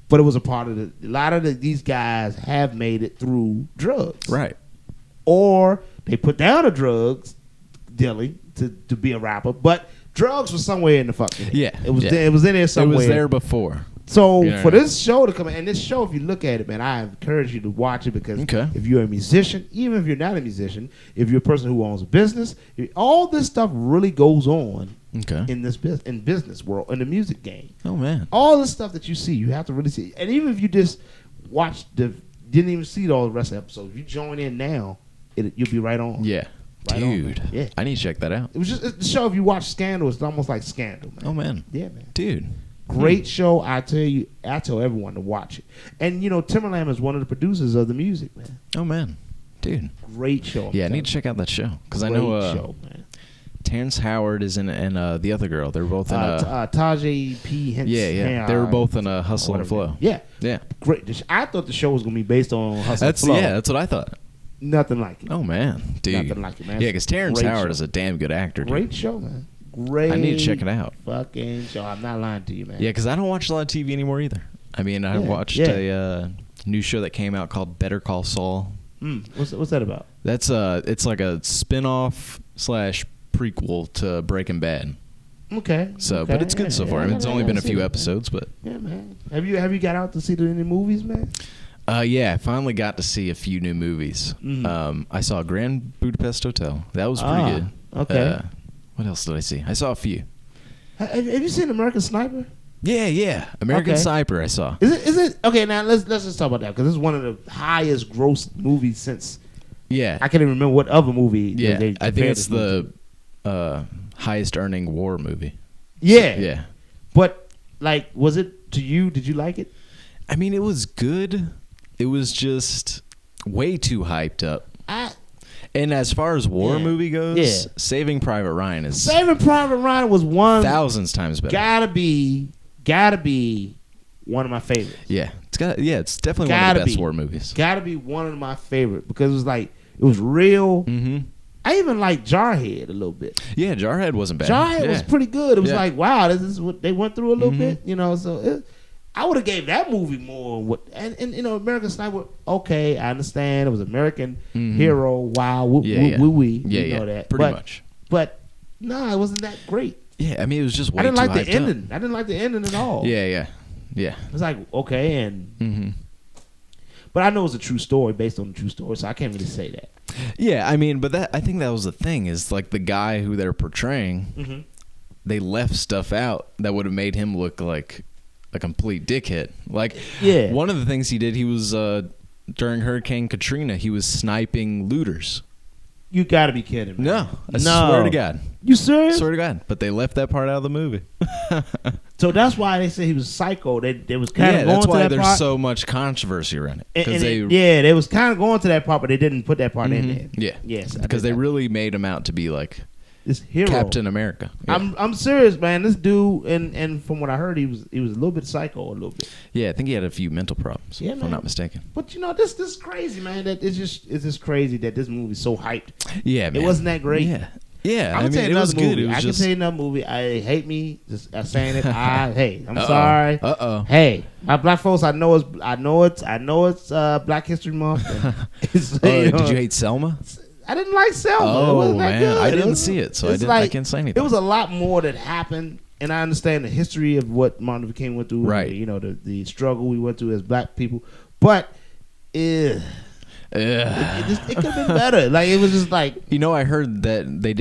but it was a part of a lot of these guys have made it through drugs. Right. Or they put down the drugs dealing to be a rapper, but drugs was somewhere in the fucking head. Yeah. It was in there somewhere. It was there before. So for this show to come in, and this show, if you look at it, man, I encourage you to watch it because if you're a musician, even if you're not a musician, if you're a person who owns a business, all this stuff really goes on in this business world, in the music game. Oh man, all the stuff that you see, you have to really see. And even if you just didn't even see all the rest of the episodes, if you join in now, you'll be right on. Yeah. Right dude, on, yeah. I need to check that out. It was just the show. If you watch Scandal, it's almost like Scandal, man. Oh man, yeah, man, dude. Great show. I tell everyone to watch it. And, you know, Timberland is one of the producers of the music, man. Oh, man. Dude. Great show. Yeah, I need to check out that show. Because I know show, man. Terrence Howard is in it, and the other girl. They're both in Tajay P. Henson. Yeah. They were both in a Hustle and Flow. Yeah. Yeah. Great. I thought the show was going to be based on Hustle and Flow. Yeah, that's what I thought. Nothing like it. Oh, man. Dude. Nothing like it, man. Yeah, because Terrence Howard is a damn good actor, dude. Great show, man. Great. I need to check it out. Fucking show. I'm not lying to you, man. Yeah, because I don't watch a lot of TV anymore either. I mean, I watched a new show that came out called Better Call Saul. What's that about? That's it's like a spin-off / prequel to Breaking Bad. Okay. So, but it's good so far. I mean, it's only been a few episodes, but yeah, man. Have you got out to see any movies, man? Yeah, I finally got to see a few new movies. I saw Grand Budapest Hotel. That was pretty good. Okay. What else did I see? I saw a few. Have you seen American Sniper? Yeah. American Sniper I saw. Is it okay? Now let's just talk about that because this is one of the highest gross movies since. Yeah, I can't even remember what other movie. Yeah, I think it's the highest earning war movie. Yeah. But like, was it to you? Did you like it? I mean, it was good. It was just way too hyped up. And as far as war movie goes, Saving Private Ryan is... Saving Private Ryan was one... thousands times better. Gotta be one of my favorites. Yeah. It's definitely one of the best war movies. Gotta be one of my favorites because it was like, it was real. Mm-hmm. I even like Jarhead a little bit. Yeah, Jarhead wasn't bad. Jarhead was pretty good. It was like, wow, this is what they went through a little bit, you know. So I would have gave that movie more. What and you know, American Sniper. Okay, I understand it was American hero. Wow, we know that pretty much. But no, it wasn't that great. Yeah, I mean, it was just way I didn't too like the hyped up. ending. I didn't like the ending at all. Yeah. It was like okay, and but I know it's a true story based on a true story, so I can't really say that. Yeah, I mean, but I think that was the thing is like the guy who they're portraying, they left stuff out that would have made him look like a complete dickhead. Like, one of the things he did, he was during Hurricane Katrina, he was sniping looters. You got to be kidding me. No, I swear to God. You serious? Swear to God. But they left that part out of the movie. So that's why they say he was psycho. They was kind of going to that part. that's why there's so much controversy around it. They was kind of going to that part, but they didn't put that part in there. Yeah. Yes. Because they really made him out to be like this hero. Captain America. Yeah. I'm serious, man. This dude, and from what I heard, he was a little bit psycho, a little bit. Yeah, I think he had a few mental problems, if I'm not mistaken. But you know, this is crazy, man. That it's just crazy that this movie's so hyped. Yeah, man. It wasn't that great. Yeah. I can tell you another movie. Good. It was I just... can tell you another movie. I hate me just saying it. Hey, I'm sorry. Uh-oh. Hey, my black folks. I know it's Black History Month. Did you hate Selma? I didn't like Selma. Oh, it wasn't that man. good. I didn't see it, so I can't say anything. It was a lot more that happened, and I understand the history of what Martin Luther King went through. Right. You know, the struggle we went through as black people. But it could have been better. Like, it was just like... You know, I heard that they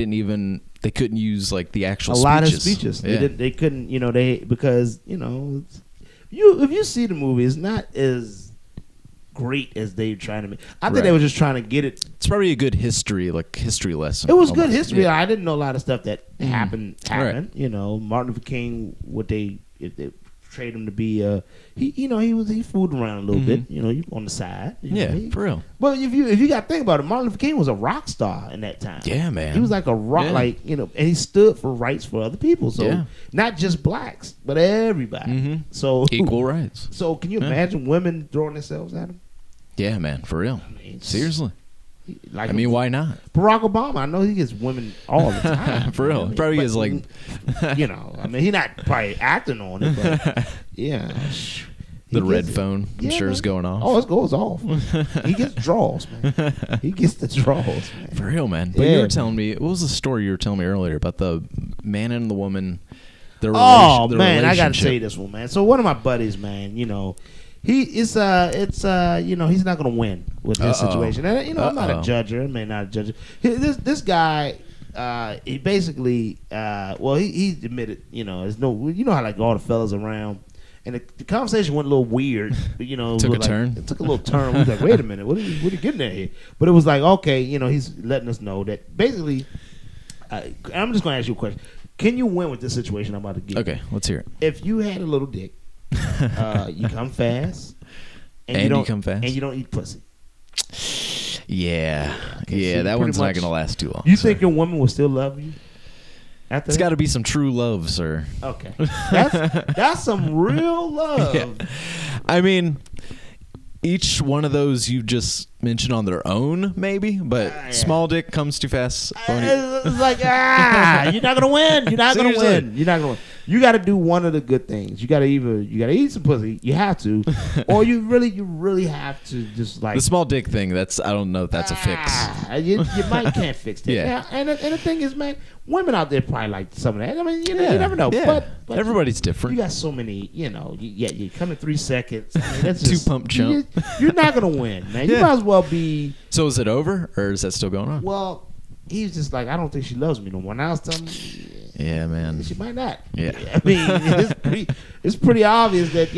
couldn't use, like, the actual speeches. A lot of speeches. Yeah. They couldn't, because, if you see the movie, it's not as great as they trying to make. I think they were just trying to get it. It's probably a good history lesson. It was good history. Yeah. I didn't know a lot of stuff that happened. Right. Martin Luther King, if they portrayed him to be, he fooled around a little bit. You on the side. For real. But if you got to think about it, Martin Luther King was a rock star in that time. Yeah, man. He was like a rock, and he stood for rights for other people. So not just blacks, but everybody. So equal rights. So can you imagine women throwing themselves at him? Yeah, man, for real. Seriously. Why not? Barack Obama, I know he gets women all the time. For real. Probably is like... he's not probably acting on it, but yeah. The red phone, I'm sure, is going off. Oh, it goes off. He gets draws, man. He gets the draws, man. For real, man. But you were telling me, what was the story you were telling me earlier about the man and the woman? Their man, I got to say this one, man. So one of my buddies, man, he's not gonna win with this situation. And I'm not a judger. I may not a judge. This guy, he basically, he admitted, there's no, how like all the fellas around, and the conversation went a little weird. Took a turn. It took a little turn. We was like, wait a minute, what are you getting at here? But it was like, okay, he's letting us know that basically. I'm just gonna ask you a question. Can you win with this situation I'm about to give? Okay, let's hear it. If you had a little dick. You come fast, and you don't eat pussy. Yeah, that one's not gonna last too long. You think your woman will still love you? It's got to be some true love, sir. Okay, that's some real love. Yeah. I mean, each one of those you just mentioned on their own, maybe, but small dick comes too fast. It's like you're not gonna win. You're not gonna win. You're not gonna win. You got to do one of the good things. You got to eat some pussy. You have to, or you really have to just like the small dick thing. I don't know if that's a fix. You might can't fix that. Yeah. And the thing is, man, women out there probably like some of that. I mean, you never know. Yeah. But everybody's different. You got so many. You come in 3 seconds. I mean, that's just, 2 pump jump. You're not gonna win, man. You might as well be. So is it over, or is that still going on? Well, he's just like, I don't think she loves me no more. Now I was telling me. Yeah, man. She might not. Yeah. I mean, it's pretty obvious that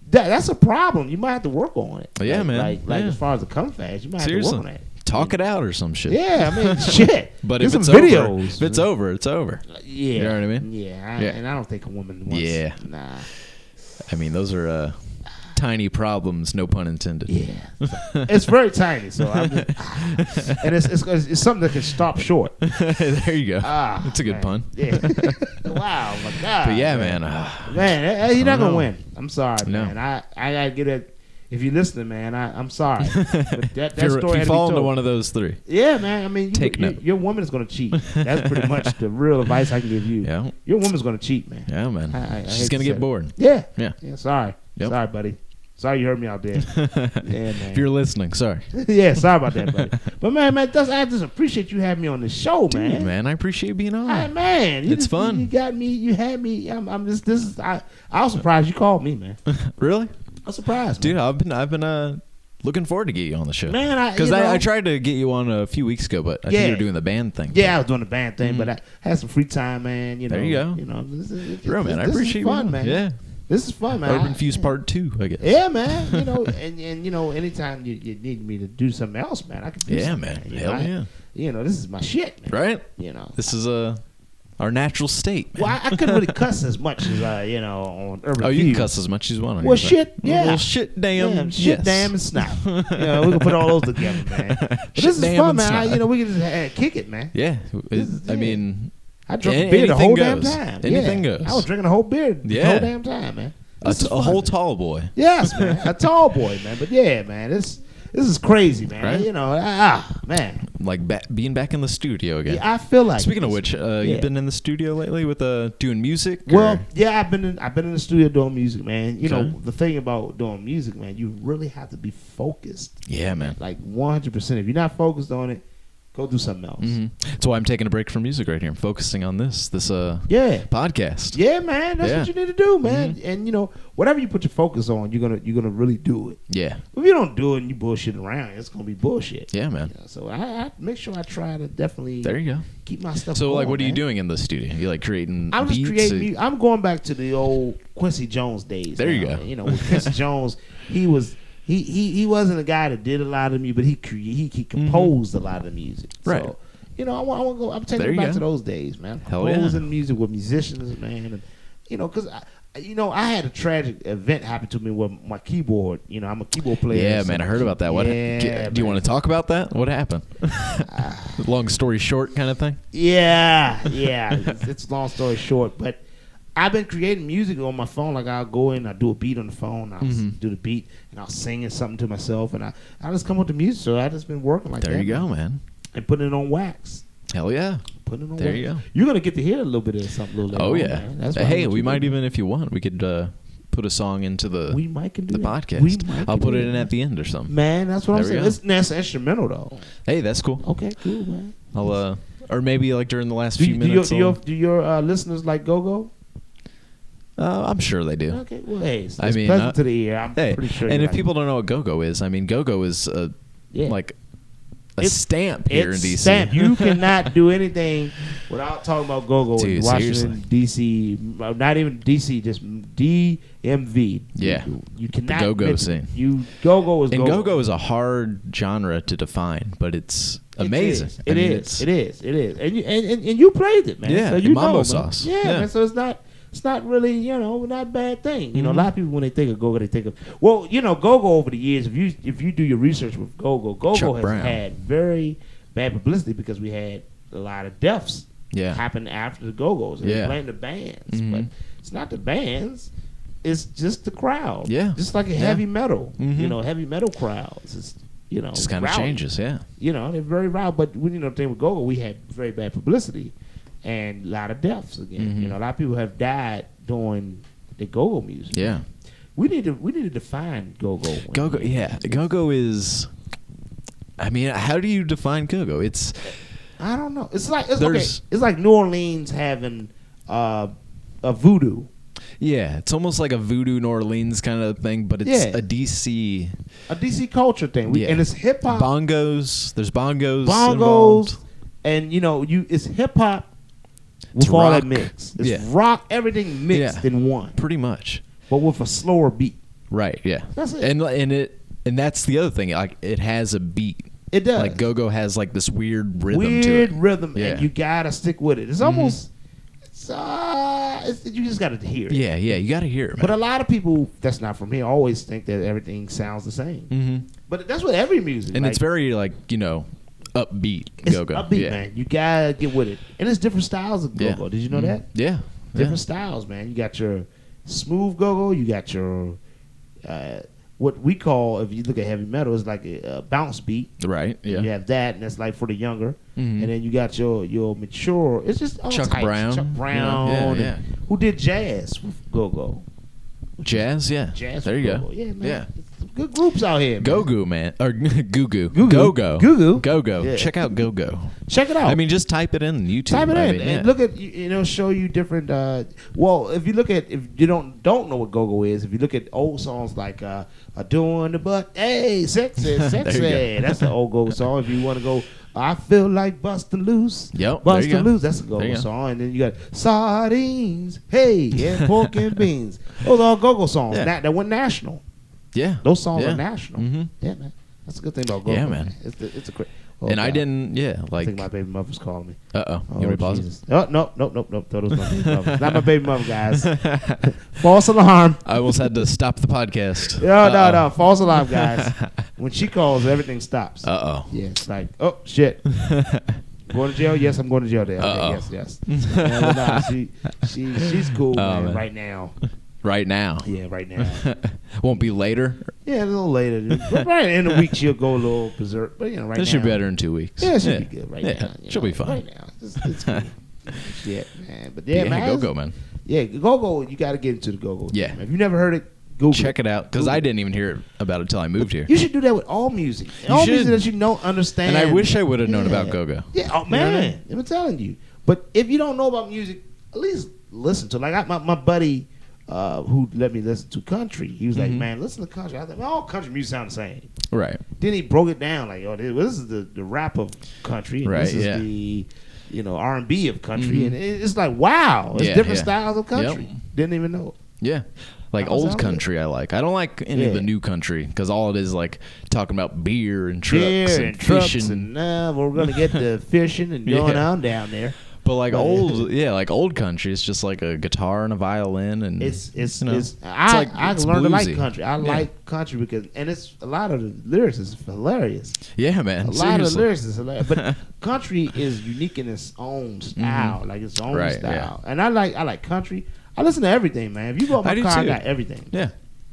that's a problem. You might have to work on it. Yeah, man. Like as far as the come fast, you might have to work on that. Talk it out or some shit. Yeah, I mean, shit. But if some it's videos, over, if it's over, it's over. Yeah, you know what I mean. Yeah, and I don't think a woman wants. Yeah, nah. I mean, those are tiny problems, no pun intended. Yeah, it's very tiny. So and it's something that can stop short. There you go. It's a good pun. Yeah. Wow, my God. But yeah, man. Man, you're not gonna win. I'm sorry, man. I gotta get it. if you're listening, man, I'm sorry. But that If story you fall into one of those three. Yeah, man. I mean, Take note. Your woman is going to cheat. That's pretty much the real advice I can give you. Yeah. Your woman's going to cheat, man. Yeah, man. I She's hate going to say get it. bored. Yeah. Yeah. Sorry. Yep. Sorry, buddy. Sorry you heard me out there. Yeah, man. If you're listening, sorry. Yeah, sorry about that, buddy. But man, I just appreciate you having me on the show, man. Dude, man, I appreciate being on. Man, It's fun. You got me. You had me. I'm just. This is. I was surprised you called me, man. Really? I'm surprised, Dude, man. I've been looking forward to get you on the show. Man, because I tried to get you on a few weeks ago, but I think you were doing the band thing. Yeah, I was doing the band thing, but I had some free time, man. You know, There you go. You know, Bro, man, I appreciate is fun, you. man. Yeah. This is fun, man. Urban Fuse Part 2, I guess. Yeah, man. You know, and you know, anytime you need me to do something else, man, I can do something. Man. You Hell know, yeah. You know, this is my shit, man. Right? You know. This is our natural state, man. Well, I couldn't really cuss as much as you know, on Urban Oh, Fuse. you can cuss as much as you want. On Well, here, shit, but- yeah. Well, shit, damn. Shit, yes. damn, and snot. You know, we can put all those together, man. But Shit, this is damn, fun, and man. snot. We can just kick it, man. Yeah. I yeah. mean, I drank a beer the anything whole goes. damn time. Anything Yeah. goes. I was drinking a whole beer the Yeah. whole damn time, man. a This is fun, whole man. tall boy. Yes, man. A tall boy, man. But yeah, man, this is crazy, man. Right? You know, man. Like being back in the studio again. Yeah, I feel like. Speaking of this. which, Yeah. you've been in the studio lately with doing music? Well, or- yeah, I've been in the studio doing music, man. You Okay. know, the thing about doing music, man, you really have to be focused. Yeah, man. Like 100%. If you're not focused on it, go do something else. That's why I'm taking a break from music right here. I'm focusing on this Yeah. podcast. Yeah, man. That's Yeah. what you need to do, man. And you know, whatever you put your focus on, you're gonna really do it. Yeah. If you don't do it and you bullshit around, it's gonna be bullshit. Yeah, man. You know, so I make sure I try to definitely There you go. keep my stuff. So, going, like, what are you man. doing in the studio? You like creating I'm just beats? creating. I'm going back to the old Quincy Jones days. There you now. go. You know, with Quincy Jones, he wasn't a guy that did a lot of music, but he composed a lot of the music. Right. So, you know, I want to go. I'm taking There it you back go. to those days, man. Hell yeah. Composing music with musicians, man. And, you know, because I had a tragic event happen to me with my keyboard. You know, I'm a keyboard player. Yeah, so- man. I heard about that. What? Yeah, Do you want to talk about that? What happened? Long story short, kind of thing. Yeah. It's long story short, but I've been creating music on my phone. Like I'll go in, I do a beat on the phone, I'll do the beat, and I'll sing something to myself, and I just come with the music. So I just been working like that. There you go, man. And putting it on wax. Hell yeah. Putting it on There wax. you go. You're gonna get to hear a little bit of something. A little later Oh on, yeah. man. That's why I Hey, want we you might to- even, if you want, we could put a song into the We might can do the that. podcast. We might I'll can put do it that, in man. at the end or something. Man, that's what I'm There we saying. go. It's instrumental though. Hey, that's cool. Okay, cool, man. I'll or maybe like during the last Do few minutes. do your listeners like go-go? I'm sure they do. Okay, well, hey, it's I mean, pleasant to the ear. I'm Hey, pretty sure. and you if like people don't know what go-go is, I mean, go-go is Yeah. like a It's- stamp here in It's DC. stamp. You cannot do anything without talking about go-go in Dude, Washington, seriously. D.C. Not even D.C., just DMV. Yeah. You cannot. go-go mention- scene. Go-go is And go-go. go-go is a hard genre to define, but it's amazing. It I mean, is. It is. And you played it, man. Yeah, so you Mambo know, sauce. Man. Yeah, Yeah. man. So it's not really, not a bad thing. You know, a Mm-hmm. lot of people when they think of go-go, they think of go-go over the years. If you do your research with go-go Chuck has Brown. had very bad publicity because we had a lot of deaths Yeah. happen after the go-go's. And Yeah. they blame the bands, Mhm. but it's not the bands. It's just the crowd. Yeah. just like a Yeah. heavy metal. Mhm. Heavy metal crowds. It's just kind of rowdy. changes, yeah. They're very loud. But the thing with go-go, we had very bad publicity and a lot of deaths again. Mhm. A lot of people have died doing the go-go music. Yeah. We need to define go-go. Go-go, yeah. Go-go is, I mean, how do you define go-go? It's, I don't know. It's like it's There's- like New Orleans having a voodoo. yeah, it's almost like a voodoo New Orleans kind of thing, but it's Yeah. a DC. A DC culture thing. Yeah. And it's hip hop, Bongos, there's bongos bongos, involved. and it's hip hop with It's all that rock. mix. It's Yeah. rock, everything mixed Yeah. in one, Pretty much. but with a slower beat. Right, yeah. That's it. And that's the other thing. Like, it has a beat. It does. Like, go-go has like this weird rhythm to Weird it. rhythm, Yeah. and you gotta stick with it. It's almost, you just gotta hear it. Yeah, you got to hear it, man. But a lot of people that's not from here always think that everything sounds the same. Mm-hmm. But that's with every music, And like, it's very like upbeat it's go-go. upbeat, yeah. man. You gotta get with it, and it's different styles of Yeah. go-go. Did you know Mhm. that? Yeah. Different styles, man. You got your smooth go-go. You got your what we call, if you look at heavy metal, is like a bounce beat. Right. Yeah. You have that, and that's like for the younger. And then you got your mature. It's just all Chuck types. Brown. Chuck Brown. Yeah. and who did jazz with Go-Go? Jazz. Yeah. Jazz. There with you Go-Go. go. Yeah, man. Yeah. It's good groups out here. Man. Go-Go, man. Or Goo-Goo. Goo-Goo. Go-Go. Goo-Goo. Go-Go. Yeah. Check out Go-Go. Check it out. I mean, just type it in YouTube. Type it I in mean, and look at show you different. Well, if you look at, if you don't know what Go-Go is, if you look at old songs like "Doing the Butt," hey, sexy, sexy, that's the old Go-Go song. If you want to go, I feel like busting loose. Yep, Busting there you go. loose. That's a Go-Go song. And then you got sardines, hey, and pork and beans. Those are all Go-Go songs. Yeah. That went national. Yeah. Those songs Yeah. are national. Mhm. Yeah, man. That's a good thing about Go-Go. Yeah, man. It's a great. And I didn't. Yeah. I Like. think my baby mother's calling me. You want me to pause it? Jesus. Oh, nope. That was my baby mother. Not my baby mother, guys. False alarm. I almost had to stop the podcast. No. False alarm, guys. When she calls, everything stops. Uh-oh. Yeah, it's like, oh, shit. Going to jail? Yes, I'm going to jail there. Uh-oh. Okay, yes. No, nah, she's cool, man, man. right now. Right now. Yeah, right now. Won't be later. Yeah, a little later. But right in the week, she'll go a little berserk. But, right now. This should be better in 2 weeks. Yeah, it should be good right now. She'll be fine. Right now. It's good. Shit, man. But yeah, man. Go-Go, man. Yeah, Go-Go, you got to get into the Go-Go. Yeah. Thing, man. If you never heard it, Google Check it out, because I didn't even hear about it until I moved here. You should do that with all music. Music that you don't understand. And I wish I would have known about Go-Go. Yeah, oh, man. I'm telling you. But if you don't know about music, at least listen to it. Like my buddy who let me listen to country, he was like, man, listen to country. I thought, all country music sound the same. Right. Then he broke it down like, oh, this is the rap of country. And this is the R&B of country. And it's like, wow. It's different styles of country. Yep. Didn't even know it. Yeah. Like old country, I like. I don't like any of the new country because all it is like talking about beer and trucks and fishing. And we're gonna get to fishing and going on down there. But like old country, it's just like a guitar and a violin, and I learned to like country. I like country because it's a lot of the lyrics is hilarious. Yeah, man. A lot of the lyrics is hilarious, but country is unique in its own style, like its own style. Yeah. And I like country. I listen to everything, man. If you go up my car, I got everything. Yeah.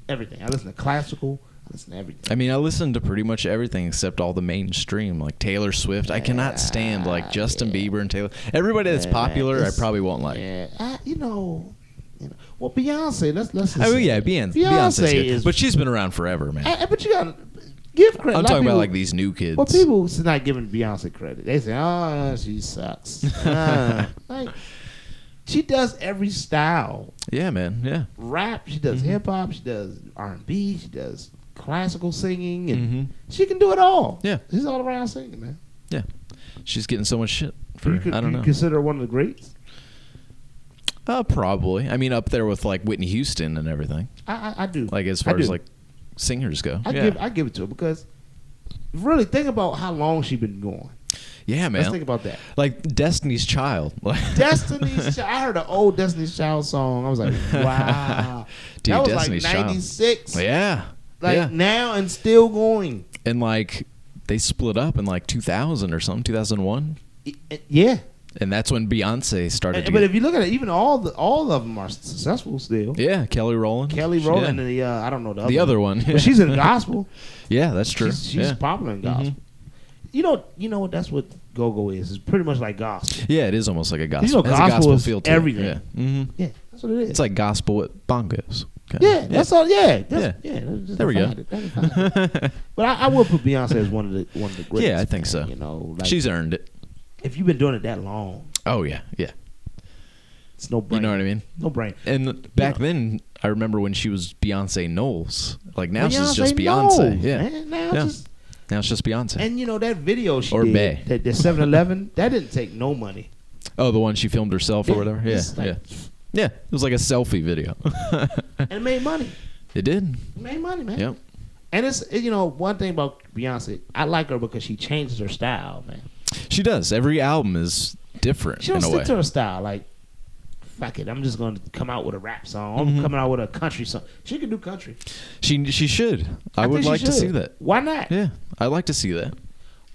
Everything. I listen to classical. I listen to everything. I mean, I listen to pretty much everything except all the mainstream, like Taylor Swift. I cannot stand like Justin Bieber and Taylor. Everybody that's popular, I probably won't like. Yeah. Well, Beyonce. Let's listen. Oh yeah, Beyonce is, but she's been around forever, man. But you gotta give credit. I'm talking about like these new kids. Well, people are not giving Beyonce credit. They say, "Oh, she sucks." Like. She does every style. Yeah, man. Yeah. Rap. She does hip hop. She does R&B. She does classical singing, and she can do it all. Yeah. She's all around singing, man. Yeah. She's getting so much shit. I don't know. Do you consider her one of the greats? Probably. I mean, up there with like Whitney Houston and everything. I do. Like as far as like singers go. I give it to her because really think about how long she's been going. Yeah, man. Let's think about that. Like Destiny's Child. Destiny's Child. I heard an old Destiny's Child song. I was like, wow. Dude, that was Destiny's like 96. Child. Yeah. Like now and still going. And like they split up in like 2000 or something, 2001. Yeah. And that's when Beyonce started. But if you look at it, even all of them are successful still. Yeah, Kelly Rowland. And the I don't know the other one. But she's in the gospel. Yeah, that's true. She's popular in gospel. You know what? That's what Go-Go is. It's pretty much like gospel. Yeah, it is almost like a gospel. You know, gospel is feel to everything. It. Yeah. Yeah, that's what it is. It's like gospel with bongos. Yeah, that's all. Yeah, there we go. But I would put Beyonce as one of the greats. Yeah, I think so. Like, she's earned it. If you've been doing it that long. Oh yeah. It's no brainer. You know what I mean? No brainer. And back then, I remember when she was Beyonce Knowles. Like now she's just Knowles, Beyonce. Yeah. Man. Now it's just Beyonce. And that video she did, the 7-Eleven, that didn't take no money. Oh, the one she filmed herself or whatever? Yeah. Yeah, it was like a selfie video. And it made money. It did. It made money, man. Yep. And it's one thing about Beyonce, I like her because she changes her style, man. She does. Every album is different in a way. She don't stick to her style. Like, fuck it, I'm just going to come out with a rap song. I'm coming out with a country song. She can do country. She should. I would like to see that. Why not? Yeah, I'd like to see that.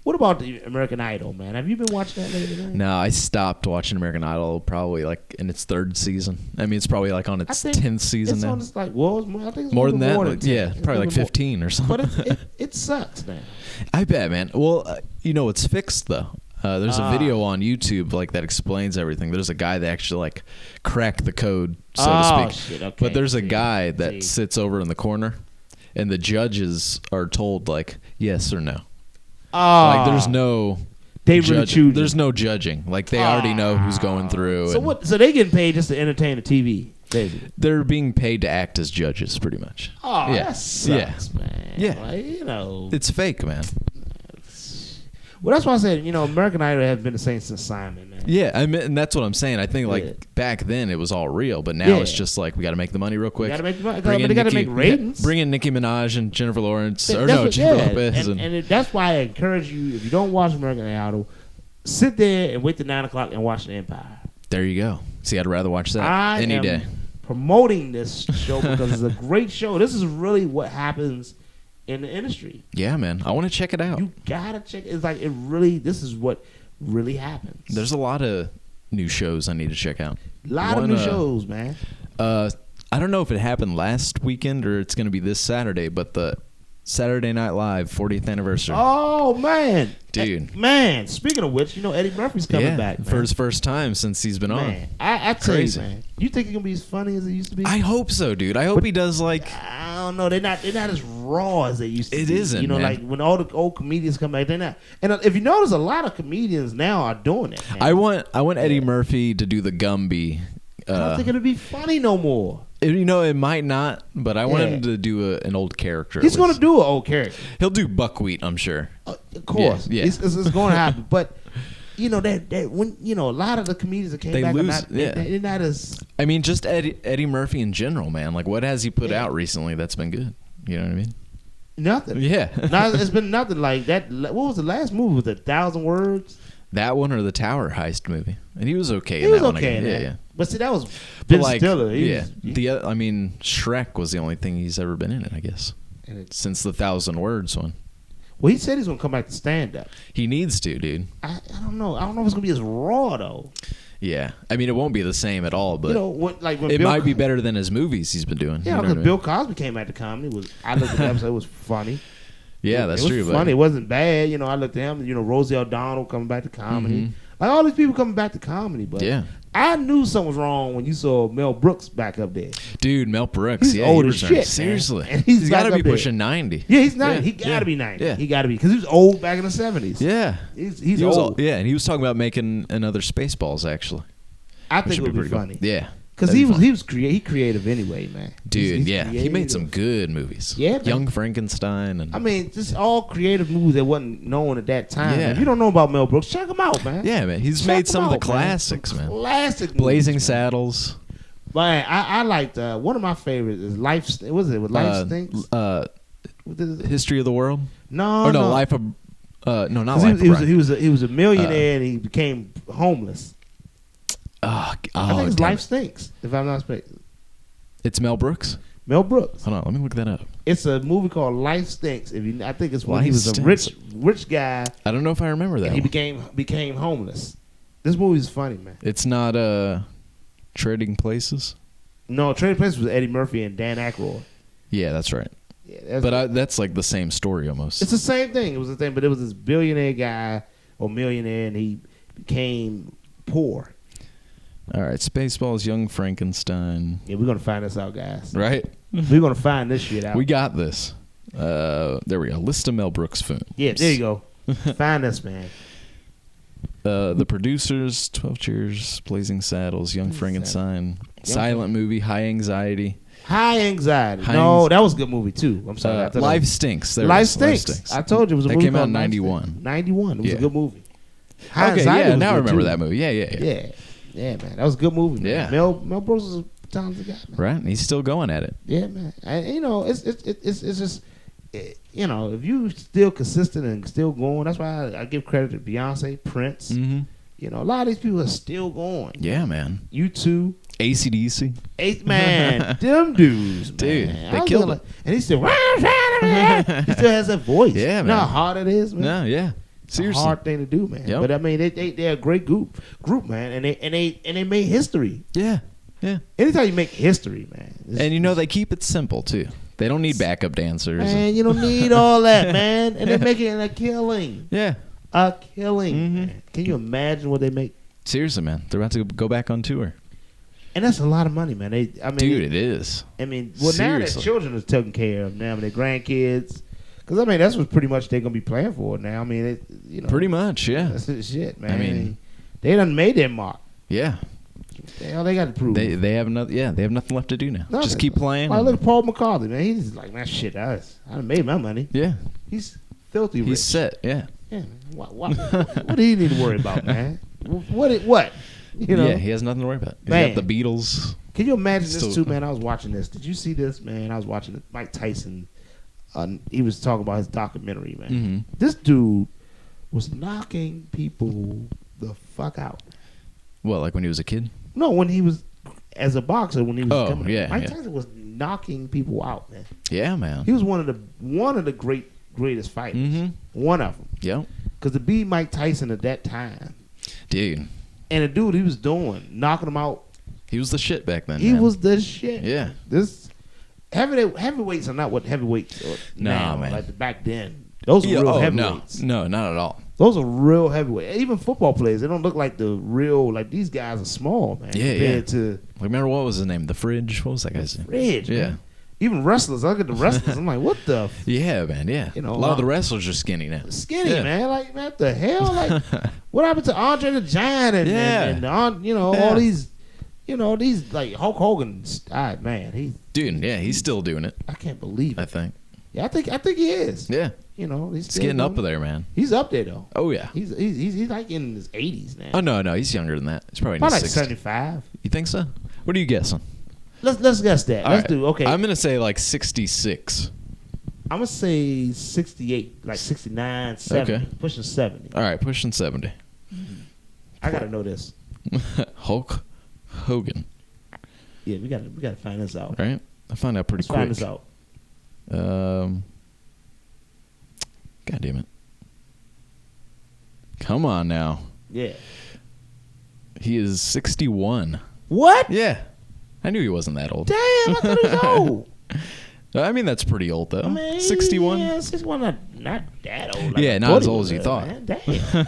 What about the American Idol, man? Have you been watching that lately, man? No, I stopped watching American Idol probably like in its 3rd season. I mean, it's probably like on its 10th season it's now. On its like, well, I think it's More than that? More than 10. Yeah, It's probably like 15 or something. But it sucks now. I bet, man. Well, you know, it's fixed though. There's a video on YouTube like that explains everything. There's a guy that actually like cracked the code, so to speak. Shit, okay. But there's a guy that sits over in the corner, and the judges are told like yes or no. Like there's no. They really choose. There's no judging. Like they already know who's going through. So what? So they getting paid just to entertain the TV, basically. They're being paid to act as judges, pretty much. Oh, yeah. that sucks, man. Yeah, like, you know, it's fake, man. Well, that's why I said, you know, American Idol has been the same since Simon, man. Yeah, I mean, and that's what I'm saying. I think like back then it was all real, but now it's just like we got to make the money real quick. Got to make the money. They got to make ratings. Bring in Nicki Minaj and Jennifer Lawrence, Jennifer Lopez, and that's why I encourage you, if you don't watch American Idol, sit there and wait till 9 o'clock and watch The Empire. There you go. See, I'd rather watch that any day. Promoting this show because it's a great show. This is really what happens in the industry. Yeah, man. I want to check it out. You gotta check. It's like this is what really happens. There's a lot of new shows I need to check out. A lot of new shows, man. I don't know if it happened last weekend or it's going to be this Saturday, but the Saturday Night Live 40th anniversary. Oh, man. Dude. Man, speaking of which, you know, Eddie Murphy's coming back, man. For his first time since he's been on. I tell you, man. You think he's going to be as funny as he used to be? I hope so, dude. I hope he does like... I don't know. They're not as raw as they used to be. It isn't, you know, man. like when all the old comedians come back, they're not. And if you notice, a lot of comedians now are doing it, man. I want Eddie Murphy to do the Gumby. I don't think it'll be funny no more. You know, it might not, but I want him to do an old character. He's going to do an old character. He'll do Buckwheat, I'm sure. Of course. Yeah. It's going to happen. But, you know, that when, you know, a lot of the comedians that came back are not, they're not as... I mean, just Eddie Murphy in general, man. Like, what has he put out recently that's been good? You know what I mean? Nothing. Yeah. It's been nothing like that. What was the last movie with 1,000 words? That one or the Tower Heist movie? And he was okay in that one. He was okay in that. Yeah. But see, that was Ben Stiller. I mean, Shrek was the only thing he's ever been in it, I guess. Since the 1,000 words one. Well, he said he's going to come back to stand up. He needs to, dude. I don't know. I don't know if it's going to be as raw, though. Yeah. I mean, it won't be the same at all, but you know, when it might be better than his movies he's been doing. Yeah, because Bill Cosby came back to comedy. I looked at the episode. It was funny. Yeah, that's true. It was funny. It wasn't bad. You know, I looked at him. You know, Rosie O'Donnell coming back to comedy. Mm-hmm. Like all these people coming back to comedy. But yeah. I knew something was wrong when you saw Mel Brooks back up there. Dude, Mel Brooks. He's old as shit. Seriously. And he's got to be pushing 90. Yeah, he's 90. He got to be 90. Yeah. He got to be. Because he was old back in the 70s. Yeah. He's old. Yeah, and he was talking about making another Spaceballs, actually. I think it would be funny. Cool. Yeah. Because he creative anyway, man. Dude, he made some good movies. Yeah, man. Young Frankenstein. And I mean, just all creative movies that wasn't known at that time. Yeah. If you don't know about Mel Brooks, check him out, man. Yeah, man. He's made some of the classics, man. Classic movies, Blazing Saddles. Man, I liked one of my favorites is Life. Was it with Life Stinks? History of the World. No, Life of. No, not Life he of Brian. He was a millionaire and he became homeless. I think it's Life Stinks, if I'm not mistaken. It's Mel Brooks? Mel Brooks. Hold on, let me look that up. It's a movie called Life Stinks. I think it's when he was a rich guy. I don't know if I remember that. And he became homeless. This movie is funny, man. It's not Trading Places? No, Trading Places was Eddie Murphy and Dan Aykroyd. Yeah, that's right. Yeah, that's like the same story almost. It's the same thing. It was the thing, but it was this billionaire guy or millionaire, and he became poor. All right, Spaceballs, Young Frankenstein. Yeah, we're going to find this out, guys. Right? We're going to find this shit out. We got this. There we go. List of Mel Brooks films. Yeah, there you go. Find this, man. The producers, 12 Cheers, Blazing Saddles, Young Frankenstein, Silent Movie, High Anxiety. High Anxiety. That was a good movie, too. I'm sorry. Life Stinks. Life Stinks. I told you it was a movie. That came out in 91. 91. It was a good movie. High Anxiety now I remember that movie. Yeah. Yeah, man. That was a good movie, man. Yeah. Mel Brooks is a talented guy, man. Right. And he's still going at it. Yeah, man. And, you know, it's just, you know, if you still consistent and still going, that's why I give credit to Beyonce, Prince. Mm-hmm. You know, a lot of these people are still going. Yeah, man. U2. AC/DC. Man, them dudes, dude, man. they killed it. And he still has that voice. Yeah, man. You know how hard it is, man? No, yeah. Seriously. a hard thing to do, man. Yep. But I mean, they're a great group, man, and they made history. Yeah. Yeah. Anytime you make history, man, And you know they keep it simple too. They don't need backup dancers. man, you don't need all that, man. And they're making a killing, Yeah. a killing. Man. Can you imagine what they make? Seriously, man. They're about to go back on tour. And that's a lot of money, man. Dude, it is. I mean, well, now their Seriously. children are taken care of. Now their grandkids, because I mean, that's what pretty much they're gonna be playing for now. I mean, Pretty much, yeah. that's the shit, man. I mean, they done made their mark. Yeah. What the hell they got to prove? They have nothing. Yeah, they have nothing left to do now. Just keep playing. Like, look at Paul McCartney, man. He's like, man, shit, I done made my money. Yeah. He's filthy rich. He's set. Yeah. Yeah, man. What do you need to worry about, man? What? You know? Yeah, he has nothing to worry about. He's Man. got the Beatles. Can you imagine Still- this too, man? I was watching this. Did you see this, man? I was watching Mike Tyson. He was talking about his documentary, man. Mhm. This dude was knocking people the fuck out. What, like when he was a kid? No, when he was as a boxer, when he was Oh, coming, yeah, Mike yeah. Tyson was knocking people out, man. Yeah, man. He was one of the greatest fighters. Mhm. One of them. Yep. Because to beat Mike Tyson at that time, Dude, and the dude he was doing, knocking him out, he was the shit back then. he man. was the shit. Yeah. This heavyweights are not what heavyweights are now. man. Like back then, those are Yeah, real no, heavyweights. no, not at all. Those are real heavyweights. Even football players, they don't look like the real. Like these guys are small, man. Yeah, compared to Remember what was his name? The Fridge. What was that guy's name? Ridge. Yeah. Man. Even wrestlers, I look at the wrestlers. I'm like, what the Yeah, man. Yeah. You know, a lot of the wrestlers are skinny now. skinny, Yeah. man. Like, man, what the hell? Like, what happened to Andre the Giant and, Yeah. and Yeah. all these, these like Hulk Hogan. Man, Dude, yeah, he's still doing it. I can't believe I it. think. Yeah, I think he is. Yeah. He's It's still getting up doing it. there, man. He's up there though. Oh yeah. He's like in his 80s now. Oh no, he's younger than that. He's probably in Probably his like 60s. 75. You think so? What are you guessing? Let's guess that. All Let's right. do okay. I'm gonna say like 66. I'm gonna say 68, like 69, 70, Okay. pushing 70. All right, pushing 70. I gotta know this. Hulk Hogan, Yeah, we gotta find this out. right? I found out pretty Let's find quick. this out. God damn it! Come on now. Yeah. He is 61. What? Yeah, I knew he wasn't that old. Damn, I thought he was old. I mean, that's pretty old though. I mean, 61. Yeah, 61, not that old. Like Yeah, I not thought as he old was, as you thought. Man. Damn.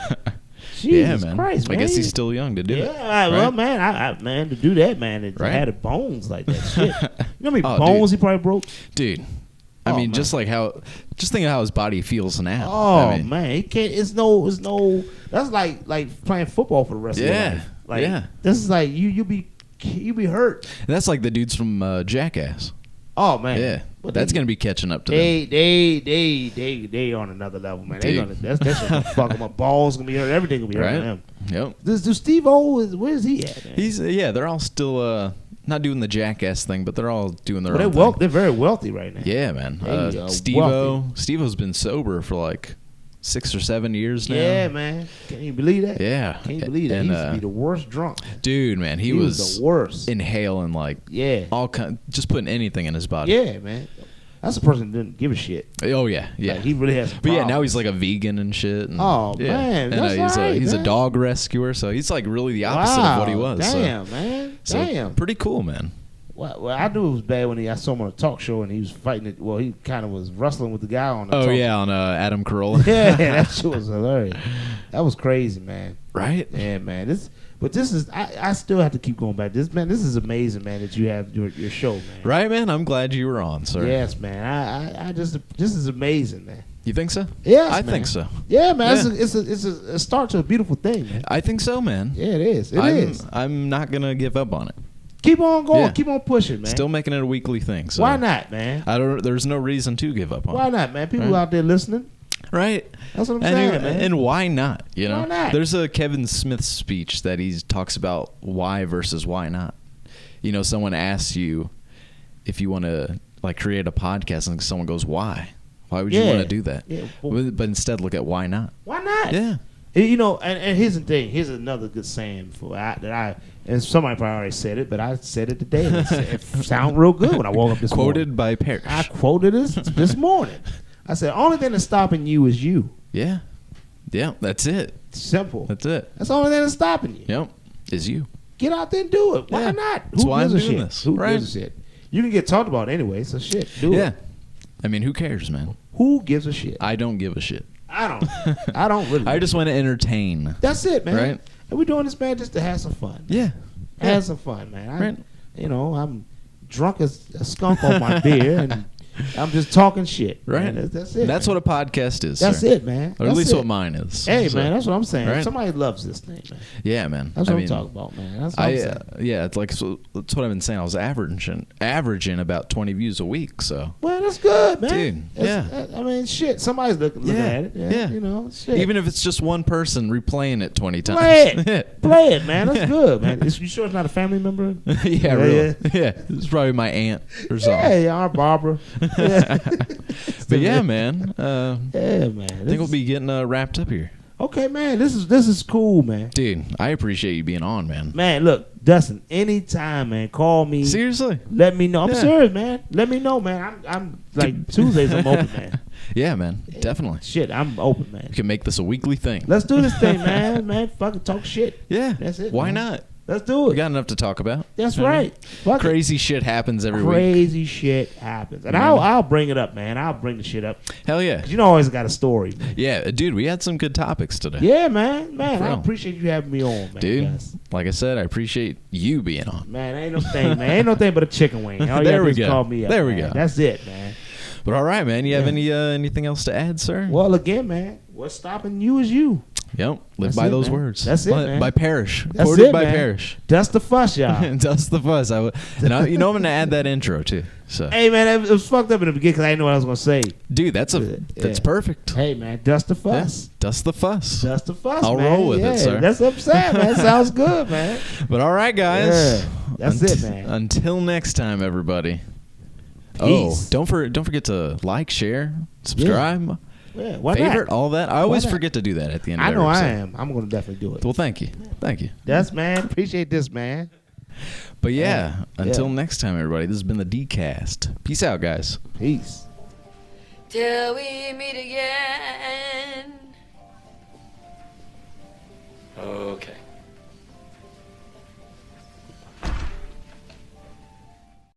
Jesus Yeah, man. Christ, I man. guess he's still young to do Yeah, it. well, right? man, I man, to do that, man, it Right? had bones like that. Shit, you know how many Oh, bones dude. he probably broke? Dude. I Oh, mean, man. just think of how his body feels now. Oh I mean, man, he can't. It's no. That's like playing football for the rest of your Yeah, life. Like, yeah. This is like you be hurt. that's like the dudes from Jackass. Oh man, Yeah, But that's they- gonna be catching up to them. They on another level, man. They Dude. gonna that's shit gonna fuck them up. Balls gonna be hurt. Everything gonna be hurt Right? on them. Yep. This Steve O where's he at, man? They're all still not doing the Jackass thing, but they're all doing their Well, own they're thing. They're very wealthy right now. Yeah, man. They are Steve-O's been sober for like 6 or 7 years now. Yeah, man. Can you believe that? Yeah. Can you believe that? And, He used to be the worst drunk. dude, man, he was the worst. inhaling like Yeah. just putting anything in his body. Yeah, man. That's a person that didn't give a shit. Oh yeah, yeah. Like, he really has. But yeah, now he's like a vegan and shit. And, Oh, yeah. man, and that's right, he's a man. dog rescuer, so he's like really the opposite of what he was. so- Damn, man. So, Damn. pretty cool, man. Well, I knew it was bad when I saw him on a talk show and he was fighting it. Well, he kind of was wrestling with the guy on the Oh talk yeah, on Adam Carolla. Yeah, that shit was hilarious. That was crazy, man. Right? Yeah, man. This is I still have to keep going back. This is amazing, man, that you have your show, man. Right, man. I'm glad you were on, sir. Yes, man. I just this is amazing, man. You think so? Yes, I man. think so. Yeah, man. Yeah. It's a start to a beautiful thing, man. I think so, man. Yeah, it is. It is. I'm not gonna give up on it. Keep on going. Yeah. Keep on pushing, man. Still making it a weekly thing. So Why not, man? There's no reason to give up on Why it. not, man? People Right. out there listening. Right? That's what I'm And, saying, man. and why not? You know, Why not? There's a Kevin Smith speech that he talks about why versus why not. You know, someone asks you if you want to like create a podcast, and someone goes, "Why? Why would you Yeah. want to do that?" Yeah, well- But instead, look at why not. Why not? Yeah. You know, and here's the thing. Here's another good saying and somebody probably already said it, but I said it today. And it sounded real good when I woke up this morning. Quoted by Parrish. I quoted this morning. I said, only thing that's stopping you is you. Yeah. Yeah, that's it. Simple. That's it. That's the only thing that's stopping you. Yep, is you. Get out there and do it. Why Yeah. not? That's Who why gives I'm a doing shit? this, Who right? gives a shit? You can get talked about anyway, so shit. Do Yeah. it. I mean, who cares, man? Who gives a shit? I don't give a shit. I don't. I don't really. I just want to entertain. That's it, man. Right? And we're doing this, man, just to have some fun. Yeah. Have some fun, man. Right. You know, I'm drunk as a skunk on my beer, and I'm just talking shit. Right. Man. That's it. That's man. what a podcast is. That's sir. it, man. Or at That's least it. what mine is. Hey, So, man, that's what I'm saying. right? Somebody loves this thing, man. Yeah, man. That's what I I'm talking about, man. That's what I'm saying. Yeah, it's like that's what I've been saying. I was averaging about 20 views a week. So Well, that's good, man. Dude, That's- I mean, shit. Somebody's looking at it. Yeah. You know, shit. even if it's just one person replaying it 20 times. Play it. Play it, man. That's good, man. You sure it's not a family member? yeah, really. Yeah, it's probably my aunt or something. Hey, Aunt Barbara. Yeah. But yeah, man. Yeah, man. I think we'll be getting wrapped up here. Okay, man. This is cool, man. Dude, I appreciate you being on, man. Man, look, Dustin. Anytime, man. Call me. Seriously? Let me know. I'm Yeah. serious, man. Let me know, man. I'm like Tuesdays. I'm open, man. Yeah, man. Definitely. Shit, I'm open, man. We can make this a weekly thing. Let's do this thing, man. Man, fucking talk shit. Yeah. That's it, Why man. not? Let's do We it. got enough to talk about. That's right. Fuck it. Crazy shit happens every week. Crazy shit happens, and I'll bring it up, man. I'll bring the shit up. Hell yeah. 'Cause you know, I always got a story. Man. Yeah, dude, we had some good topics today. Yeah, man. I real. appreciate you having me on, man. Dude, Guys. like I said, I appreciate you being on. Man, ain't no thing, man. Ain't no thing but a chicken wing. All you There gotta we do is go. call me up. There we man. go. That's it, man. But all right, man. You have Yeah. anything else to add, sir? Well, again, man, what's stopping you is you. Yep. Live That's by it, those man. words. That's it, man. By Parrish. That's Quoted it, by man. Parrish. Dust the fuss, y'all. Dust the fuzz. You know I'm going to add that intro too. So, Hey, man, it was fucked up in the beginning because I didn't know what I was gonna say. dude, that's Yeah. perfect. Hey, man, dust the Yeah. fuss. Dust the fuss. Dust the fuss. I'll man. roll with it, Yeah, sir. That's what I'm saying, man. Sounds good, man. But all right, guys. Yeah. That's it, man. Until next time, everybody. Peace. Oh, don't forget to like, share, subscribe, Yeah, why favorite, not? all that. I always not? forget to do that at the end of I every know I episode. am. I'm gonna definitely do it. Well, thank you. Thank you. That's man. Appreciate this, man. But yeah, Yeah. until Yeah. next time, everybody, this has been the DKast. Peace out, guys. Peace. Till we meet again. Okay.